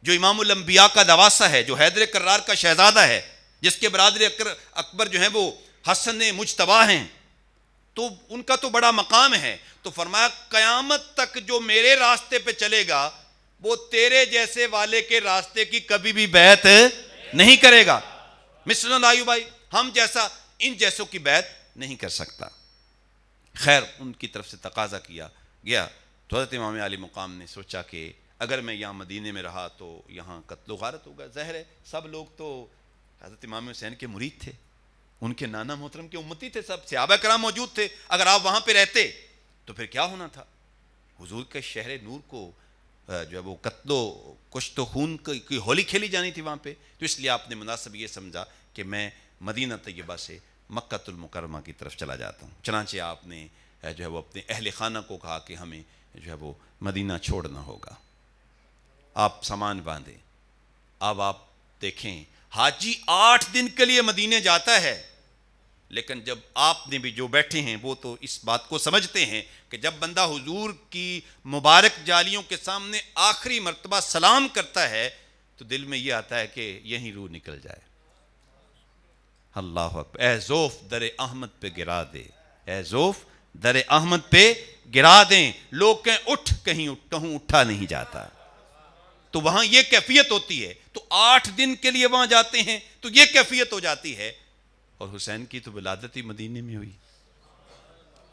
جو امام الانبیاء کا نواسہ ہے، جو حیدر کرار کا شہزادہ ہے، جس کے برادر اکبر جو ہیں وہ حسن مجتبیٰ ہیں، تو ان کا تو بڑا مقام ہے، تو فرمایا قیامت تک جو میرے راستے پہ چلے گا وہ تیرے جیسے والے کے راستے کی کبھی بھی بیعت نہیں کرے گا، مثلنا لا یبائی، ہم جیسا ان جیسوں کی بیعت نہیں کر سکتا۔ خیر ان کی طرف سے تقاضا کیا گیا، تو حضرت امام علی مقام نے سوچا کہ اگر میں یہاں مدینے میں رہا تو یہاں قتل و غارت ہوگا، ظاہر ہے سب لوگ تو حضرت امام حسین کے مرید تھے، ان کے نانا محترم کے امتی تھے، سب صحابہ کرام موجود تھے، اگر آپ وہاں پہ رہتے تو پھر کیا ہونا تھا؟ حضور کے شہر نور کو جو ہے وہ قتل و کشت و خون کی ہولی کھیلی جانی تھی وہاں پہ، تو اس لیے آپ نے مناسب یہ سمجھا کہ میں مدینہ طیبہ سے مکہ المکرمہ کی طرف چلا جاتا ہوں۔ چنانچہ آپ نے جو ہے وہ اپنے اہل خانہ کو کہا کہ ہمیں جو ہے وہ مدینہ چھوڑنا ہوگا، آپ سامان باندھیں۔ اب آپ دیکھیں حاجی 8 دن کے لیے مدینے جاتا ہے لیکن جب آپ نے بھی جو بیٹھے ہیں وہ تو اس بات کو سمجھتے ہیں کہ جب بندہ حضور کی مبارک جالیوں کے سامنے آخری مرتبہ سلام کرتا ہے تو دل میں یہ آتا ہے کہ یہیں روح نکل جائے. اللہ اکبر. اے ذوف در احمد پہ گرا دے, اے ذوف در احمد پہ گرا دیں, لوگ کہیں اٹھ, کہیں اٹھا نہیں جاتا. تو وہاں یہ کیفیت ہوتی ہے. تو 8 دن کے لیے وہاں جاتے ہیں تو یہ کیفیت ہو جاتی ہے. اور حسین کی تو ولادت ہی مدینے میں ہوئی.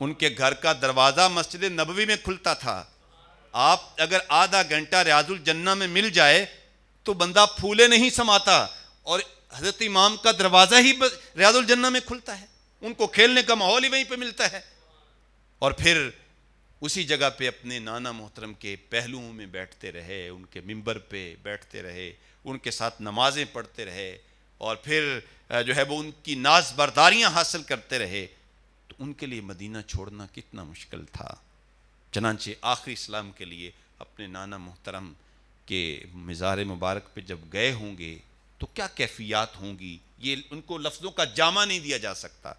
ان کے گھر کا دروازہ مسجد نبوی میں کھلتا تھا. آپ اگر آدھا گھنٹہ ریاض الجنہ میں مل جائے تو بندہ پھولے نہیں سماتا, اور حضرت امام کا دروازہ ہی ریاض الجنہ میں کھلتا ہے. ان کو کھیلنے کا ماحول ہی وہیں پہ ملتا ہے. اور پھر اسی جگہ پہ اپنے نانا محترم کے پہلوؤں میں بیٹھتے رہے, ان کے ممبر پہ بیٹھتے رہے, ان کے ساتھ نمازیں پڑھتے رہے, اور پھر جو ہے وہ ان کی ناز برداریاں حاصل کرتے رہے. تو ان کے لیے مدینہ چھوڑنا کتنا مشکل تھا. چنانچہ آخری سلام کے لیے اپنے نانا محترم کے مزار مبارک پہ جب گئے ہوں گے تو کیا کیفیات ہوں گی, یہ ان کو لفظوں کا جامع نہیں دیا جا سکتا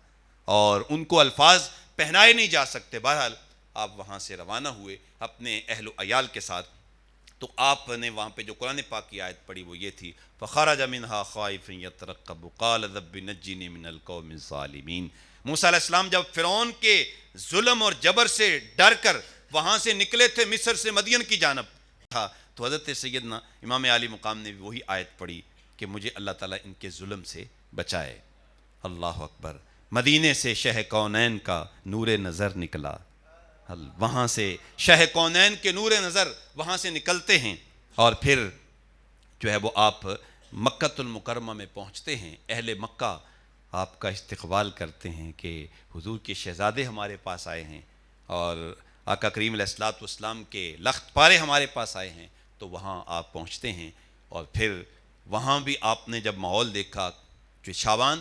اور ان کو الفاظ پہنائے نہیں جا سکتے. بہرحال آپ وہاں سے روانہ ہوئے اپنے اہل و عیال کے ساتھ. تو آپ نے وہاں پہ جو قرآن پاک کی آیت پڑھی وہ یہ تھی, فخرج منها خائفا يترقب قال رب نجني من القوم الظالمین. موسیٰ علیہ السلام جب فرعون کے ظلم اور جبر سے ڈر کر وہاں سے نکلے تھے مصر سے مدین کی جانب تھا, تو حضرت سیدنا امام عالی مقام نے وہی آیت پڑھی کہ مجھے اللہ تعالیٰ ان کے ظلم سے بچائے. اللہ اکبر. مدینے سے شہ کونین کا نور نظر نکلا. وہاں سے شہ کونین کے نور نظر وہاں سے نکلتے ہیں, اور پھر جو ہے وہ آپ مکۃ المکرمہ میں پہنچتے ہیں. اہل مکہ آپ کا استقبال کرتے ہیں کہ حضور کے شہزادے ہمارے پاس آئے ہیں اور آقا کریم علیہ الصلوۃ والسلام کے لخت پارے ہمارے پاس آئے ہیں. تو وہاں آپ پہنچتے ہیں, اور پھر وہاں بھی آپ نے جب ماحول دیکھا, جو شعبان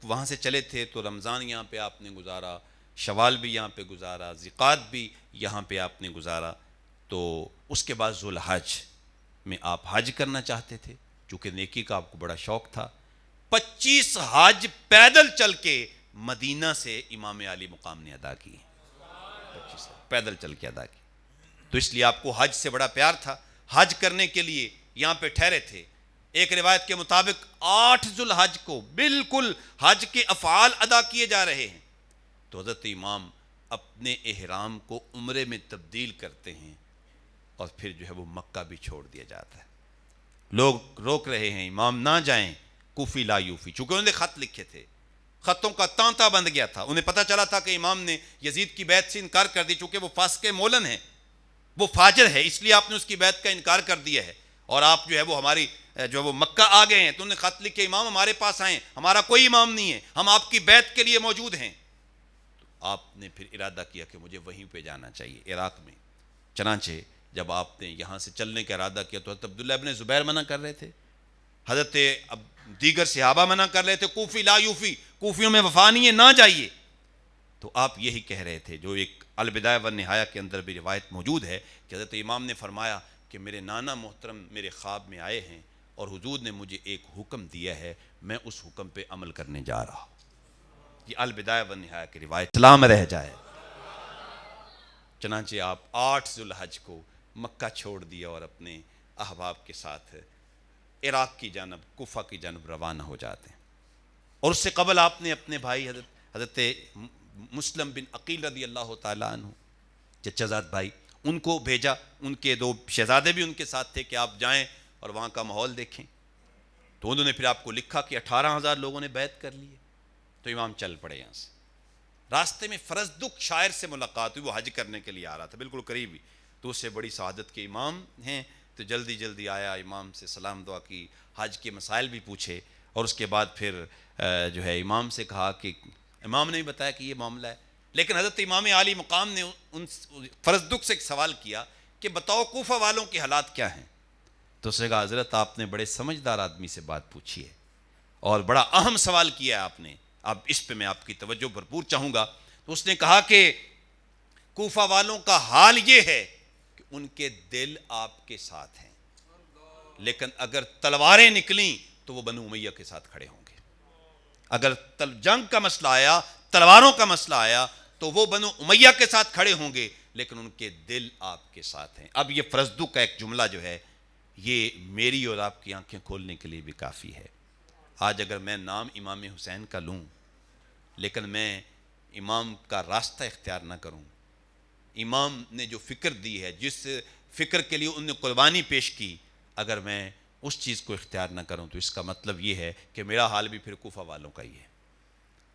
وہاں سے چلے تھے تو رمضان یہاں پہ آپ نے گزارا, شوال بھی یہاں پہ گزارا, ذیقعد بھی یہاں پہ آپ نے گزارا. تو اس کے بعد ذوالحج میں آپ حج کرنا چاہتے تھے, چونکہ نیکی کا آپ کو بڑا شوق تھا. 25 حج پیدل چل کے مدینہ سے امام عالی مقام نے ادا کی. 25 پیدل چل کے ادا کی. تو اس لیے آپ کو حج سے بڑا پیار تھا. حج کرنے کے لیے یہاں پہ ٹھہرے تھے. ایک روایت کے مطابق 8 ذوالحج کو بالکل حج کے افعال ادا کیے جا رہے ہیں. تو حضرت امام اپنے احرام کو عمرے میں تبدیل کرتے ہیں, اور پھر جو ہے وہ مکہ بھی چھوڑ دیا جاتا ہے. لوگ روک رہے ہیں امام نہ جائیں, کوفی لا یوفی, چونکہ انہوں نے خط لکھے تھے, خطوں کا تانتا بند گیا تھا. انہیں پتہ چلا تھا کہ امام نے یزید کی بیعت سے انکار کر دی, چونکہ وہ فاسق مولن ہے, وہ فاجر ہے, اس لیے آپ نے اس کی بیعت کا انکار کر دیا ہے, اور آپ جو ہے وہ ہماری جو وہ مکہ آ گئے ہیں. تو انہوں نے خط لکھے, امام ہمارے پاس آئیں, ہمارا کوئی امام نہیں ہے, ہم آپ کی بیعت کے لیے موجود ہیں. تو آپ نے پھر ارادہ کیا کہ مجھے وہیں پہ جانا چاہیے, عراق میں. چنانچہ جب آپ نے یہاں سے چلنے کا ارادہ کیا تو حضرت عبداللہ ابن زبیر منع کر رہے تھے, حضرت دیگر صحابہ منع کر رہے تھے, کوفی لا یوفی, کوفیوں میں وفا نہیں ہے, نہ جائیے. تو آپ یہی کہہ رہے تھے, جو ایک البدایہ والنہایہ کے اندر بھی روایت موجود ہے کہ حضرت امام نے فرمایا کہ میرے نانا محترم میرے خواب میں آئے ہیں اور حضور نے مجھے ایک حکم دیا ہے, میں اس حکم پہ عمل کرنے جا رہا ہوں. یہ البدایہ والنہایہ کی روایت سلام رہ جائے. چنانچہ آپ 8 ذوالحج کو مکہ چھوڑ دیا اور اپنے احباب کے ساتھ عراق کی جانب, کوفہ کی جانب روانہ ہو جاتے ہیں. اور اس سے قبل آپ نے اپنے بھائی حضرت مسلم بن عقیل رضی اللہ تعالیٰ عنہ, چچا زاد بھائی, ان کو بھیجا. ان کے 2 شہزادے بھی ان کے ساتھ تھے کہ آپ جائیں اور وہاں کا ماحول دیکھیں. تو انہوں نے پھر آپ کو لکھا کہ 18,000 لوگوں نے بیعت کر لیے. تو امام چل پڑے یہاں سے. راستے میں فرزدق شاعر سے ملاقات ہوئی, وہ حج کرنے کے لیے آ رہا تھا, بالکل قریب ہی. تو اس سے بڑی سعادت کے امام ہیں, تو جلدی جلدی آیا, امام سے سلام دعا کی, حج کے مسائل بھی پوچھے, اور اس کے بعد پھر جو ہے امام سے کہا کہ امام نے بھی بتایا کہ یہ معاملہ ہے. لیکن حضرت امام عالی مقام نے ان فرزدق سے ایک سوال کیا کہ بتاؤ کوفہ والوں کے حالات کیا ہیں. تو اس نے کہا حضرت آپ نے بڑے سمجھدار آدمی سے بات پوچھی ہے اور بڑا اہم سوال کیا ہے آپ نے, اب اس پہ میں آپ کی توجہ بھرپور چاہوں گا. تو اس نے کہا کہ کوفہ والوں کا حال یہ ہے کہ ان کے دل آپ کے ساتھ ہیں, لیکن اگر تلواریں نکلیں تو وہ بنو امیہ کے ساتھ کھڑے ہوں گے. اگر جنگ کا مسئلہ آیا، تلواروں کا مسئلہ آیا، تو وہ بنو امیہ کے ساتھ کھڑے ہوں گے، لیکن ان کے دل آپ کے ساتھ ہیں۔ اب یہ فرزدو کا ایک جملہ جو ہے، یہ میری اور آپ کی آنکھیں کھولنے کے لیے بھی کافی ہے۔ آج اگر میں نام امام حسین کا لوں لیکن میں امام کا راستہ اختیار نہ کروں، امام نے جو فکر دی ہے، جس فکر کے لیے انہوں نے قربانی پیش کی، اگر میں اس چیز کو اختیار نہ کروں تو اس کا مطلب یہ ہے کہ میرا حال بھی پھر کوفہ والوں کا ہی ہے۔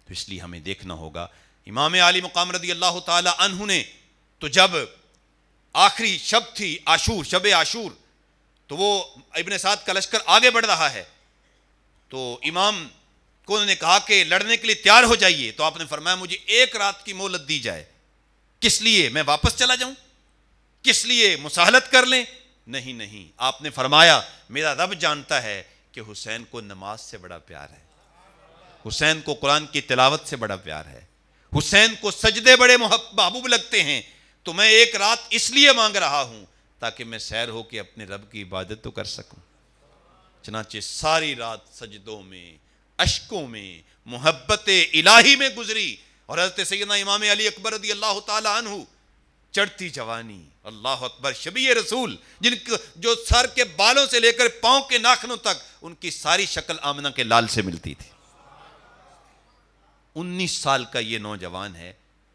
تو اس لیے ہمیں دیکھنا ہوگا امام عالی مقام رضی اللہ تعالی عنہ نے تو جب آخری شب تھی عاشور، شب عاشور، تو وہ ابن سعد کا لشکر آگے بڑھ رہا ہے، تو امام کو انہوں نے کہا کہ لڑنے کے لیے تیار ہو جائیے، تو آپ نے فرمایا مجھے ایک رات کی مہلت دی جائے۔ کس لیے؟ میں واپس چلا جاؤں؟ کس لیے؟ مساہلت کر لیں؟ نہیں نہیں، آپ نے فرمایا میرا رب جانتا ہے کہ حسین کو نماز سے بڑا پیار ہے، حسین کو قرآن کی تلاوت سے بڑا پیار ہے، حسین کو سجدے بڑے محبوب لگتے ہیں، تو میں ایک رات اس لیے مانگ رہا ہوں تاکہ میں سیر ہو کے اپنے رب کی عبادت تو کر سکوں۔ چنانچہ ساری رات سجدوں میں، اشکوں میں، محبت الہی میں گزری، اور حضرت سیدنا امام علی اکبر رضی اللہ تعالی عنہ، چڑھتی جوانی، اللہ اکبر، شبیہ رسول، جو سر کے بالوں سے لے کر پاؤں کے ناخنوں تک ان کی ساری شکل آمنہ کے لال سے ملتی تھی۔ 19 سال کا یہ نوجوان ہے،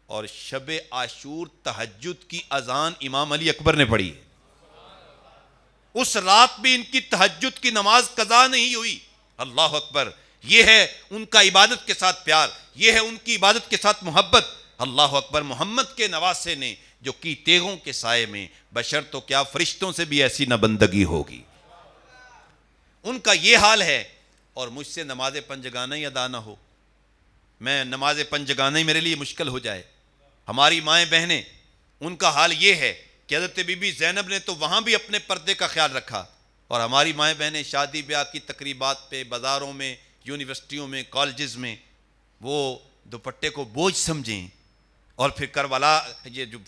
اور شب عاشور تہجد کی اذان امام علی اکبر نے پڑھی ہے۔ اس رات بھی ان کی تہجد کی نماز قضا نہیں ہوئی۔ اللہ اکبر، یہ ہے ان کا عبادت کے ساتھ پیار، یہ ہے ان کی عبادت کے ساتھ محبت۔ اللہ اکبر، محمد کے نواسے نے جو کی تیغوں کے سائے میں، بشر تو کیا فرشتوں سے بھی ایسی نہ بندگی ہوگی۔ ان کا یہ حال ہے، اور مجھ سے نماز پنجگانہ ہی ادا نہ ہو، میں نماز پنجگانہ ہی میرے لیے مشکل ہو جائے۔ ہماری مائیں بہنیں، ان کا حال یہ ہے کہ حضرت بی بی زینب نے تو وہاں بھی اپنے پردے کا خیال رکھا، اور ہماری مائیں بہنیں شادی بیاہ کی تقریبات پہ، بازاروں میں، یونیورسٹیوں میں، کالجز میں، وہ دوپٹے کو بوجھ سمجھیں، اور پھر کربلا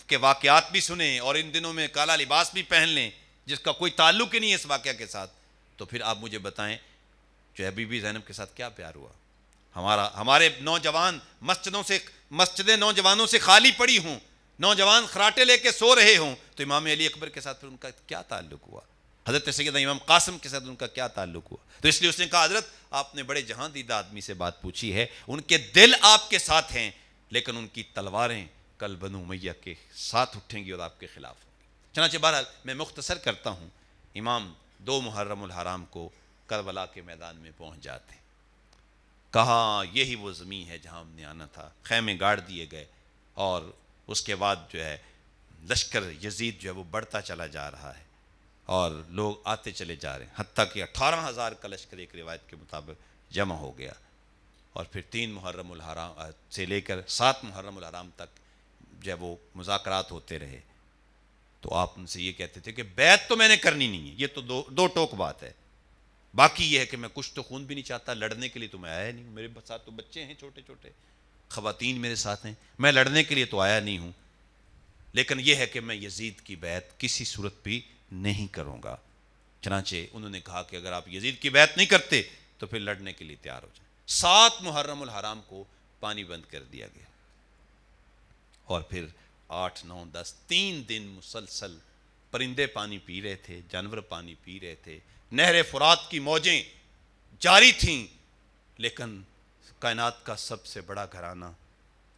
کے واقعات بھی سنیں، اور ان دنوں میں کالا لباس بھی پہن لیں جس کا کوئی تعلق ہی نہیں ہے اس واقعہ کے ساتھ۔ تو پھر آپ مجھے بتائیں جو بی بی زینب کے ساتھ کیا پیار ہوا؟ ہمارے نوجوان مسجدیں نوجوانوں سے خالی پڑی ہوں، نوجوان خراٹے لے کے سو رہے ہوں، تو امام علی اکبر کے ساتھ پھر ان کا کیا تعلق ہوا؟ حضرت سیدنا امام قاسم کے ساتھ ان کا کیا تعلق ہوا؟ تو اس لیے اس نے کہا حضرت آپ نے بڑے جہاں دیدہ آدمی سے بات پوچھی ہے، ان کے دل آپ کے ساتھ ہیں، لیکن ان کی تلواریں کل بنو امیہ کے ساتھ اٹھیں گی اور آپ کے خلاف ہوں گی۔ چنانچہ بہرحال میں مختصر کرتا ہوں، امام 2 محرم الحرام کو کربلا کے میدان میں پہنچ جاتے ہیں۔ کہا یہی وہ زمین ہے جہاں ہم نے آنا تھا، خیمے گاڑ دیے گئے، اور اس کے بعد جو ہے لشکر یزید جو ہے وہ بڑھتا چلا جا رہا ہے، اور لوگ آتے چلے جا رہے ہیں، حتیٰ کہ 18,000 کا لشکر ایک روایت کے مطابق جمع ہو گیا، اور پھر 3 محرم الحرام سے لے کر 7 محرم الحرام تک جو ہے وہ مذاکرات ہوتے رہے۔ تو آپ ان سے یہ کہتے تھے کہ بیعت تو میں نے کرنی نہیں ہے، یہ تو دو ٹوک بات ہے، باقی یہ ہے کہ میں کچھ تو خون بھی نہیں چاہتا، لڑنے کے لیے تو میں آیا نہیں ہوں، میرے ساتھ تو بچے ہیں چھوٹے چھوٹے، خواتین میرے ساتھ ہیں، میں لڑنے کے لیے تو آیا نہیں ہوں، لیکن یہ ہے کہ میں یزید کی بیعت کسی صورت بھی نہیں کروں گا۔ چنانچہ انہوں نے کہا کہ اگر آپ یزید کی بیعت نہیں کرتے تو پھر لڑنے کے لیے تیار ہو جائیں۔ 7 محرم الحرام کو پانی بند کر دیا گیا، اور پھر 8، 9، 10 3 دن مسلسل پرندے پانی پی رہے تھے، جانور پانی پی رہے تھے، نہر فرات کی موجیں جاری تھیں، لیکن کائنات کا سب سے بڑا گھرانہ،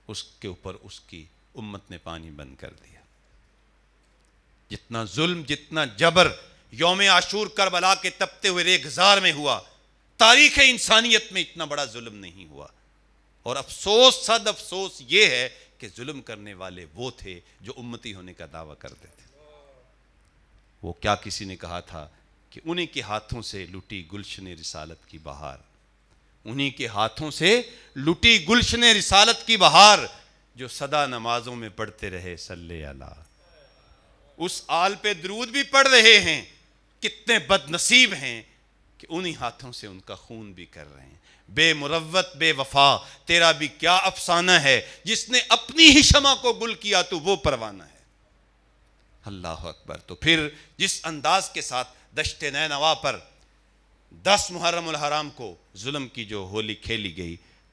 اس کے اوپر اس کی امت نے پانی بند کر دیا۔ جتنا ظلم، جتنا جبر یوم عاشور کربلا کے تپتے ہوئے ریگزار میں ہوا، تاریخ انسانیت میں اتنا بڑا ظلم نہیں ہوا، اور افسوس، صد افسوس یہ ہے کہ ظلم کرنے والے وہ تھے جو امتی ہونے کا دعویٰ کرتے تھے۔ وہ کیا کسی نے کہا تھا کہ انہی کے ہاتھوں سے لٹی گلشن رسالت کی بہار، انہی کے ہاتھوں سے لٹی گلشن رسالت کی بہار، جو صدا نمازوں میں پڑھتے رہے صلی اللہ، اس آل پہ درود بھی پڑھ رہے ہیں، کتنے بد نصیب ہیں کہ انہی ہاتھوں سے ان کا خون بھی کر رہے ہیں۔ بے مروت بے وفا تیرا بھی کیا افسانہ ہے، جس نے اپنی ہی شمع کو گل کیا تو وہ پروانہ ہے۔ اللہ اکبر۔ تو پھر جس انداز کے ساتھ دشت نینوا پر 10 محرم الحرام کو ظلم کی جو ہولی کھیلی گئی،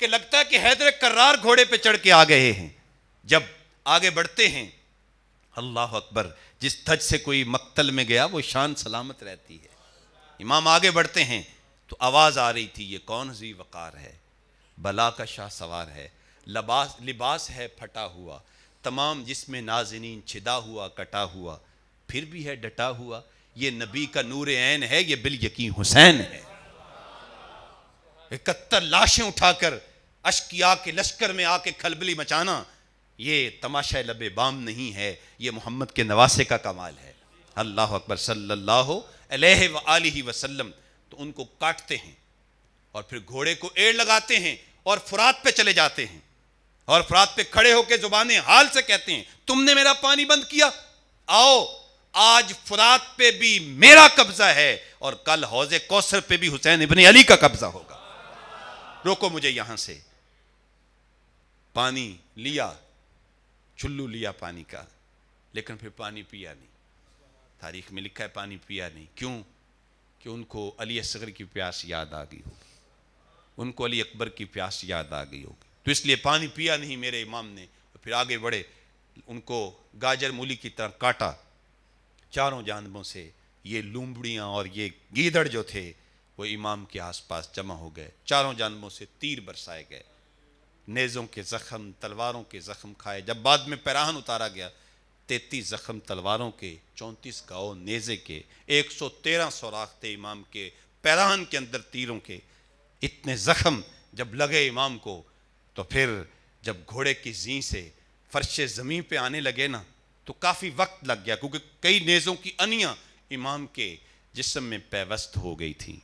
کہ لگتا ہے کہ حیدر کرار گھوڑے پہ چڑھ کے آ گئے ہیں. جب آگے بڑھتے ہیں اللہ اکبر، جس دھج سے کوئی مقتل میں گیا وہ شان سلامت رہتی ہے. امام آگے بڑھتے ہیں تو آواز آ رہی تھی، یہ کون ذی وقار ہے، بلا کا شاہ سوار ہے، لباس ہے پھٹا ہوا، تمام جسم نازنین چھدا ہوا کٹا ہوا، پھر بھی ہے ڈٹا ہوا، یہ نبی کا نور عین ہے، یہ بالیقین حسین ہے. 71 لاشیں اٹھا کر اشقیاء کے لشکر میں آ کے کھلبلی مچانا، یہ تماشا لب بام نہیں ہے، یہ محمد کے نواسے کا کمال ہے. اللہ اکبر صلی اللہ علیہ وآلہ وسلم. تو ان کو کاٹتے ہیں اور پھر گھوڑے کو ایڑ لگاتے ہیں اور فرات پہ چلے جاتے ہیں، اور فرات پہ کھڑے ہو کے زبان حال سے کہتے ہیں تم نے میرا پانی بند کیا، آؤ آج فرات پہ بھی میرا قبضہ ہے اور کل حوض کوثر پہ بھی حسین ابن علی کا قبضہ ہوگا. روکو مجھے یہاں سے. پانی لیا، چلو لیا پانی کا، لیکن پھر پانی پیا نہیں. تاریخ میں لکھا ہے پانی پیا نہیں. کیوں؟ کہ ان کو علی اصغر کی پیاس یاد آ گئی ہوگی، ان کو علی اکبر کی پیاس یاد آ گئی ہوگی، تو اس لیے پانی پیا نہیں میرے امام نے. پھر آگے بڑھے، ان کو گاجر مولی کی طرح کاٹا چاروں جانبوں سے. یہ لومبڑیاں اور یہ گیدڑ جو تھے وہ امام کے آس پاس جمع ہو گئے، چاروں جانبوں سے تیر برسائے گئے، نیزوں کے زخم، تلواروں کے زخم کھائے. جب بعد میں پیراہن اتارا گیا، 33 زخم تلواروں کے، 34 گھاؤ نیزے کے، 113 سوراخ تھے امام کے پیراہن کے اندر تیروں کے. اتنے زخم جب لگے امام کو، تو پھر جب گھوڑے کی زین سے فرش زمین پہ آنے لگے نا، تو کافی وقت لگ گیا، کیونکہ کئی نیزوں کی انیاں امام کے جسم میں پیوست ہو گئی تھیں.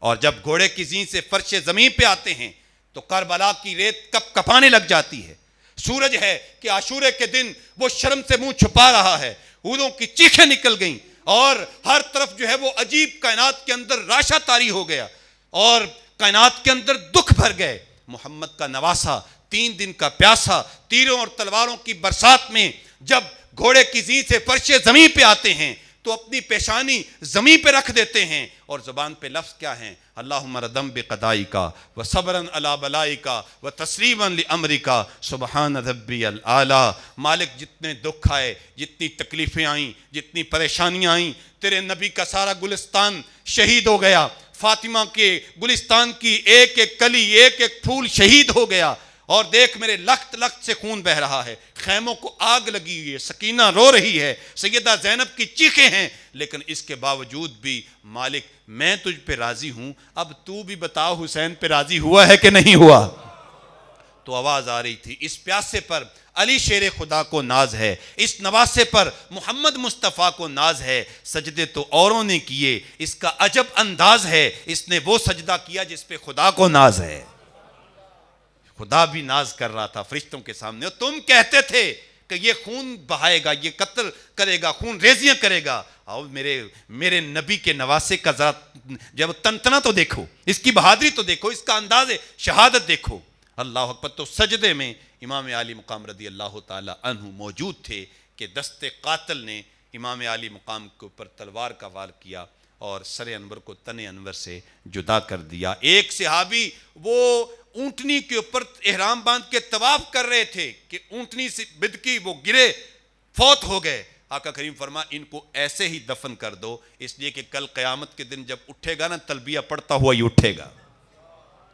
اور جب گھوڑے کی زین سے فرش زمین پہ آتے ہیں تو کربلا کی ریت کپ کپانے لگ جاتی ہے. سورج ہے کہ عاشورے کے دن وہ شرم سے منہ چھپا رہا ہے، اونٹوں کی چیخیں نکل گئیں اور ہر طرف جو ہے وہ عجیب کائنات کے اندر راشا طاری ہو گیا اور کائنات کے اندر دکھ بھر گئے. محمد کا نواسا 3 دن کا پیاسا تیروں اور تلواروں کی برسات میں جب گھوڑے کی زین سے فرش زمین پہ آتے ہیں تو اپنی پیشانی زمین پہ رکھ دیتے ہیں اور زبان پہ لفظ کیا ہیں؟ اللہم ردم بقضائکا و صبرا علی بلائکا و تسلیما لامرکا سبحان ربی الاعلی. مالک جتنے دکھ آئے، جتنی تکلیفیں آئیں، جتنی پریشانیاں آئیں، تیرے نبی کا سارا گلستان شہید ہو گیا. فاطمہ کے گلستان کی ایک ایک کلی، ایک ایک پھول شہید ہو گیا. اور دیکھ میرے لخت لخت سے خون بہ رہا ہے، خیموں کو آگ لگی ہوئی ہے، سکینہ رو رہی ہے، سیدہ زینب کی چیخیں ہیں، لیکن اس کے باوجود بھی مالک میں تجھ پہ راضی ہوں. اب تو بھی بتاؤ حسین پہ راضی ہوا ہے کہ نہیں ہوا؟ تو آواز آ رہی تھی، اس پیاسے پر علی شیر خدا کو ناز ہے، اس نواسے پر محمد مصطفیٰ کو ناز ہے. سجدے تو اوروں نے کیے، اس کا عجب انداز ہے، اس نے وہ سجدہ کیا جس پہ خدا کو ناز ہے. خدا بھی ناز کر رہا تھا فرشتوں کے سامنے. اور تم کہتے تھے کہ یہ خون بہائے گا، یہ قتل کرے گا، خون ریزیاں کرے گا. آؤ میرے نبی کے نواسے کا ذرا جب تنتنا تو دیکھو، اس کی بہادری تو دیکھو، اس کا انداز شہادت دیکھو. اللہ اکبر. تو سجدے میں امام عالی مقام رضی اللہ تعالی عنہ موجود تھے کہ دست قاتل نے امام عالی مقام کے اوپر تلوار کا وار کیا اور سر انور کو تن انور سے جدا کر دیا. ایک صحابی وہ اونٹنی کے اوپر احرام باندھ کے طواف کر رہے تھے کہ اونٹنی سے بدکی، وہ گرے، فوت ہو گئے. آقا کریم فرما ان کو ایسے ہی دفن کر دو، اس لیے کہ کل قیامت کے دن جب اٹھے گا نا تلبیہ پڑھتا ہوا ہی اٹھے گا.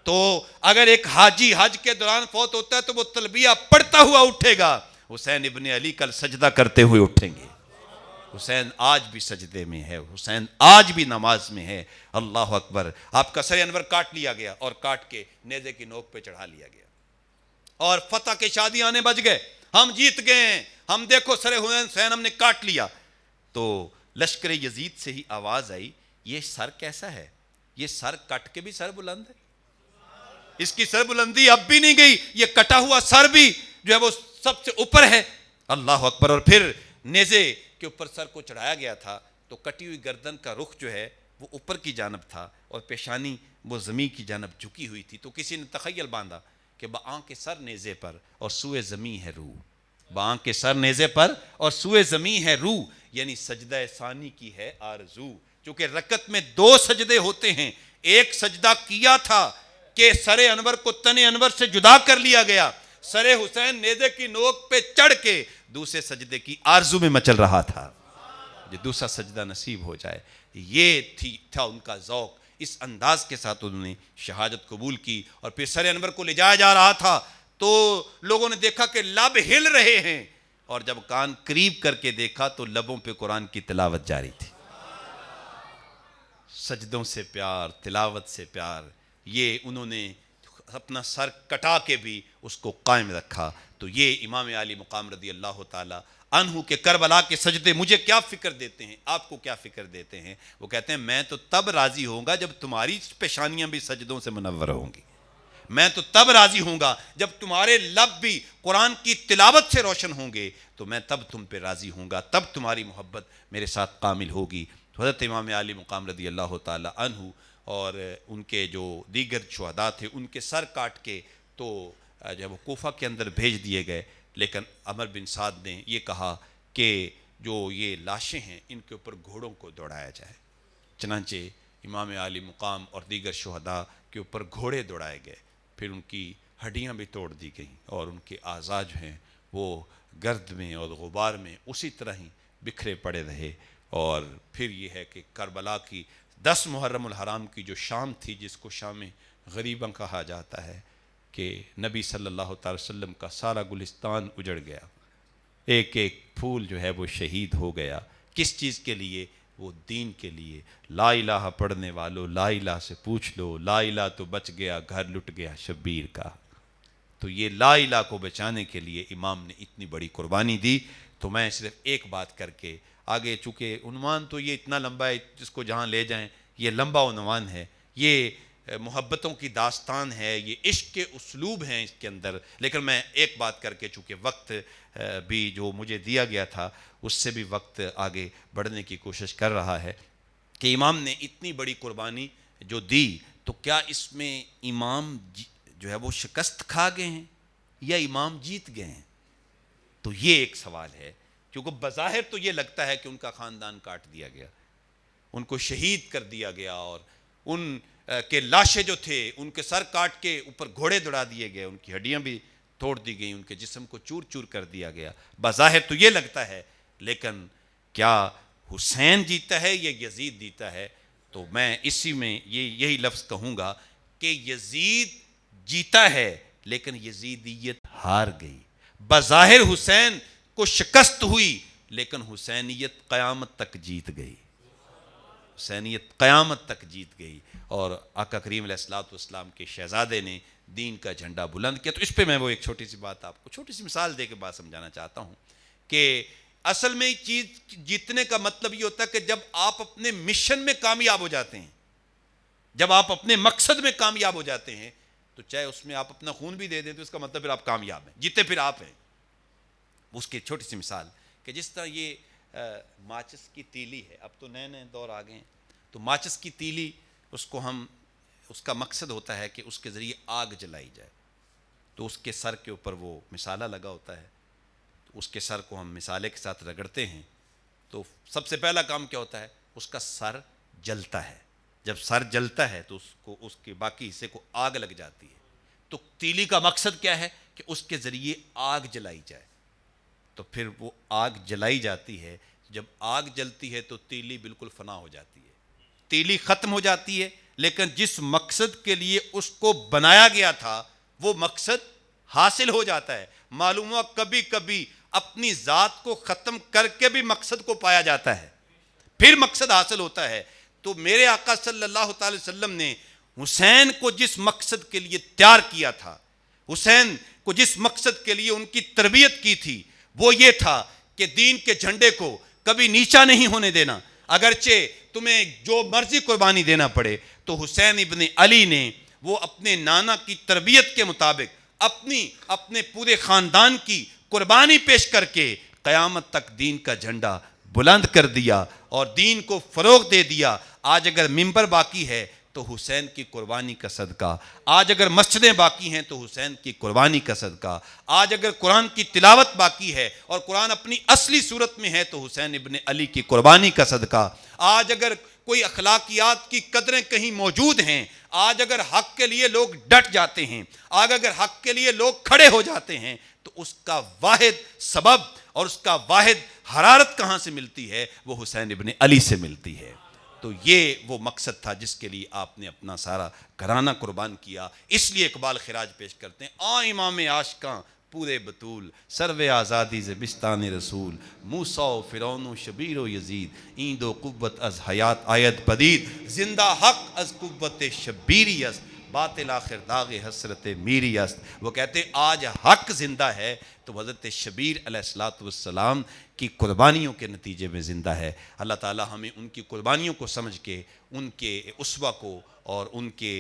تو اگر ایک حاجی حج کے دوران فوت ہوتا ہے تو وہ تلبیہ پڑھتا ہوا اٹھے گا. حسین ابن علی کل سجدہ کرتے ہوئے اٹھیں گے. حسین آج بھی سجدے میں ہے، حسین آج بھی نماز میں ہے. اللہ اکبر. آپ کا سر انور کاٹ لیا گیا اور کاٹ کے نیزے کی نوک پہ چڑھا لیا گیا اور فتح کے شادی آنے بج گئے. ہم جیت گئے، ہم دیکھو سر حسین ہم نے کاٹ لیا. تو لشکر یزید سے ہی آواز آئی، یہ سر کیسا ہے؟ یہ سر کٹ کے بھی سر بلند ہے، اس کی سر بلندی اب بھی نہیں گئی، یہ کٹا ہوا سر بھی جو ہے وہ سب سے اوپر ہے. اللہ اکبر. اور پھر نیزے کے اوپر سر کو چڑھایا گیا تھا تو کٹی ہوئی گردن کا رخ جو ہے وہ اوپر کی جانب تھا اور پیشانی وہ زمین کی جانب جھکی ہوئی تھی. تو کسی نے تخیل باندھا کہ بآں کے سر نیزے پر اور سوئے زمین ہے روح، بآں کے سر نیزے پر اور سوئے زمین ہے روح، یعنی سجدہ ثانی کی ہے آرزو. چونکہ رکعت میں 2 سجدے ہوتے ہیں، ایک سجدہ کیا تھا کہ سر انور کو تن انور سے جدا کر لیا گیا، سر حسین نیزے کی نوک پہ چڑھ کے دوسرے سجدے کی آرزو میں مچل رہا تھا، جو دوسرا سجدہ نصیب ہو جائے۔ یہ تھا ان کا ذوق، اس انداز کے ساتھ انہوں نے شہادت قبول کی۔ اور پھر سر انور کو لے جایا جا رہا تھا تو لوگوں نے دیکھا کہ لب ہل رہے ہیں، اور جب کان قریب کر کے دیکھا تو لبوں پہ قرآن کی تلاوت جاری تھی۔ سجدوں سے پیار، تلاوت سے پیار، یہ انہوں نے اپنا سر کٹا کے بھی اس کو قائم رکھا۔ تو یہ امام عالی مقام رضی اللہ تعالی عنہ کے کربلا کے سجدے مجھے کیا فکر دیتے ہیں، آپ کو کیا فکر دیتے ہیں؟ وہ کہتے ہیں میں تو تب راضی ہوں گا جب تمہاری پیشانیاں بھی سجدوں سے منور ہوں گی، میں تو تب راضی ہوں گا جب تمہارے لب بھی قرآن کی تلاوت سے روشن ہوں گے، تو میں تب تم پہ راضی ہوں گا، تب تمہاری محبت میرے ساتھ کامل ہوگی۔ حضرت امام علی مقام رضی اللہ تعالی عنہ اور ان کے جو دیگر شہداء تھے ان کے سر کاٹ کے تو جب وہ کوفہ کے اندر بھیج دیے گئے، لیکن عمر بن سعد نے یہ کہا کہ جو یہ لاشیں ہیں ان کے اوپر گھوڑوں کو دوڑایا جائے۔ چنانچہ امام علی مقام اور دیگر شہداء کے اوپر گھوڑے دوڑائے گئے، پھر ان کی ہڈیاں بھی توڑ دی گئیں اور ان کے اعضاء جو ہیں وہ گرد میں اور غبار میں اسی طرح ہی بکھرے پڑے رہے۔ اور پھر یہ ہے کہ کربلا کی 10 محرم الحرام کی جو شام تھی، جس کو شام غریباں کہا جاتا ہے، کہ نبی صلی اللہ تعالی وسلم کا سارا گلستان اجڑ گیا، ایک ایک پھول جو ہے وہ شہید ہو گیا۔ کس چیز کے لیے؟ وہ دین کے لیے۔ لا الہ پڑھنے والوں، لا الہ سے پوچھ لو، لا الہ تو بچ گیا، گھر لٹ گیا شبیر کا۔ تو یہ لا الہ کو بچانے کے لیے امام نے اتنی بڑی قربانی دی۔ تو میں صرف ایک بات کر کے آگے، چونکہ عنوان تو یہ اتنا لمبا ہے، جس کو جہاں لے جائیں یہ لمبا عنوان ہے، یہ محبتوں کی داستان ہے، یہ عشق کے اسلوب ہیں اس کے اندر، لیکن میں ایک بات کر کے، چونکہ وقت بھی جو مجھے دیا گیا تھا اس سے بھی وقت آگے بڑھنے کی کوشش کر رہا ہے، کہ امام نے اتنی بڑی قربانی جو دی، تو کیا اس میں امام جو ہے وہ شکست کھا گئے ہیں یا امام جیت گئے ہیں؟ تو یہ ایک سوال ہے، کیونکہ بظاہر تو یہ لگتا ہے کہ ان کا خاندان کاٹ دیا گیا، ان کو شہید کر دیا گیا، اور ان کے لاشیں جو تھے ان کے سر کاٹ کے اوپر گھوڑے دوڑا دیے گئے، ان کی ہڈیاں بھی توڑ دی گئیں، ان کے جسم کو چور چور کر دیا گیا، بظاہر تو یہ لگتا ہے، لیکن کیا حسین جیتا ہے یا یزید جیتا ہے؟ تو میں اسی میں یہی لفظ کہوں گا کہ یزید جیتا ہے لیکن یزیدیت ہار گئی۔ بظاہر حسین کو شکست ہوئی لیکن حسینیت قیامت تک جیت گئی، حسینیت قیامت تک جیت گئی، اور آقا کریم علیہ الصلوۃ والسلام کے شہزادے نے دین کا جھنڈا بلند کیا۔ تو اس پہ میں وہ ایک چھوٹی سی بات آپ کو، چھوٹی سی مثال دے کے بات سمجھانا چاہتا ہوں کہ اصل میں چیز جیتنے کا مطلب یہ ہوتا ہے کہ جب آپ اپنے مشن میں کامیاب ہو جاتے ہیں، جب آپ اپنے مقصد میں کامیاب ہو جاتے ہیں، تو چاہے اس میں آپ اپنا خون بھی دے دیں تو اس کا مطلب پھر آپ کامیاب ہیں، جیتے پھر آپ ہیں۔ اس کی چھوٹی سی مثال کہ جس طرح یہ ماچس کی تیلی ہے، اب تو نئے نئے دور آ گئے ہیں، تو ماچس کی تیلی اس کا مقصد ہوتا ہے کہ اس کے ذریعے آگ جلائی جائے، تو اس کے سر کے اوپر وہ مسالہ لگا ہوتا ہے، تو اس کے سر کو ہم مسالے کے ساتھ رگڑتے ہیں، تو سب سے پہلا کام کیا ہوتا ہے؟ اس کا سر جلتا ہے، جب سر جلتا ہے تو اس کے باقی حصے کو آگ لگ جاتی ہے۔ تو تیلی کا مقصد کیا ہے؟ کہ اس کے ذریعے آگ جلائی جائے، تو پھر وہ آگ جلائی جاتی ہے، جب آگ جلتی ہے تو تیلی بالکل فنا ہو جاتی ہے، تیلی ختم ہو جاتی ہے، لیکن جس مقصد کے لیے اس کو بنایا گیا تھا وہ مقصد حاصل ہو جاتا ہے۔ معلوم ہوا کبھی کبھی اپنی ذات کو ختم کر کے بھی مقصد کو پایا جاتا ہے، پھر مقصد حاصل ہوتا ہے۔ تو میرے آقا صلی اللہ تعالی وسلم نے حسین کو جس مقصد کے لیے تیار کیا تھا، حسین کو جس مقصد کے لیے ان کی تربیت کی تھی، وہ یہ تھا کہ دین کے جھنڈے کو کبھی نیچا نہیں ہونے دینا، اگرچہ تمہیں جو مرضی قربانی دینا پڑے۔ تو حسین ابن علی نے وہ اپنے نانا کی تربیت کے مطابق اپنے پورے خاندان کی قربانی پیش کر کے قیامت تک دین کا جھنڈا بلند کر دیا اور دین کو فروغ دے دیا۔ آج اگر ممبر باقی ہے تو حسین کی قربانی کا صدقہ، آج اگر مسجدیں باقی ہیں تو حسین کی قربانی کا صدقہ، آج اگر قرآن کی تلاوت باقی ہے اور قرآن اپنی اصلی صورت میں ہے تو حسین ابن علی کی قربانی کا صدقہ، آج اگر کوئی اخلاقیات کی قدریں کہیں موجود ہیں، آج اگر حق کے لیے لوگ ڈٹ جاتے ہیں، آج اگر حق کے لیے لوگ کھڑے ہو جاتے ہیں، تو اس کا واحد سبب اور اس کا واحد حرارت کہاں سے ملتی ہے؟ وہ حسین ابن علی سے ملتی ہے۔ تو یہ وہ مقصد تھا جس کے لیے آپ نے اپنا سارا گھرانہ قربان کیا۔ اس لیے اقبال خراج پیش کرتے ہیں، آ امام عاشقاں پورے بطول، سرو آزادی ز بستان رسول، موسیٰ و فرعون و شبیر و یزید، این دو قوت از حیات آید پدید، زندہ حق از قوت شبیری است، باطل آخر داغ حسرت میری است۔ وہ کہتے ہیں آج حق زندہ ہے تو حضرت شبیر علیہ السلام کی قربانیوں کے نتیجے میں زندہ ہے۔ اللہ تعالی ہمیں ان کی قربانیوں کو سمجھ کے ان کے اسوہ کو اور ان کے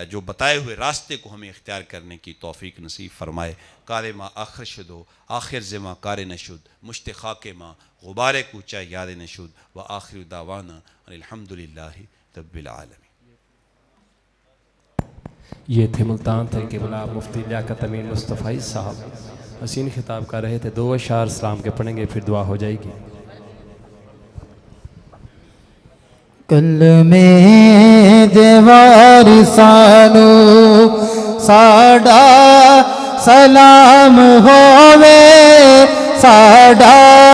جو بتائے ہوئے راستے کو ہمیں اختیار کرنے کی توفیق نصیب فرمائے۔ کار ما آخر شدو آخر زما کار نشد، مشت خاک ما غبار کوچہ یاد نشد، و آخر دعوانا الحمدللہ رب العالمین۔ یہ تھے ملتان تھے قبلہ مفتی لیاقت امین مصطفی صاحب، حسین خطاب کر رہے تھے۔ دو اشعار اسلام کے پڑھیں گے، پھر دعا ہو جائے گی۔ کلمے دیوار سانو ساڈا سلام ہووے، ساڈا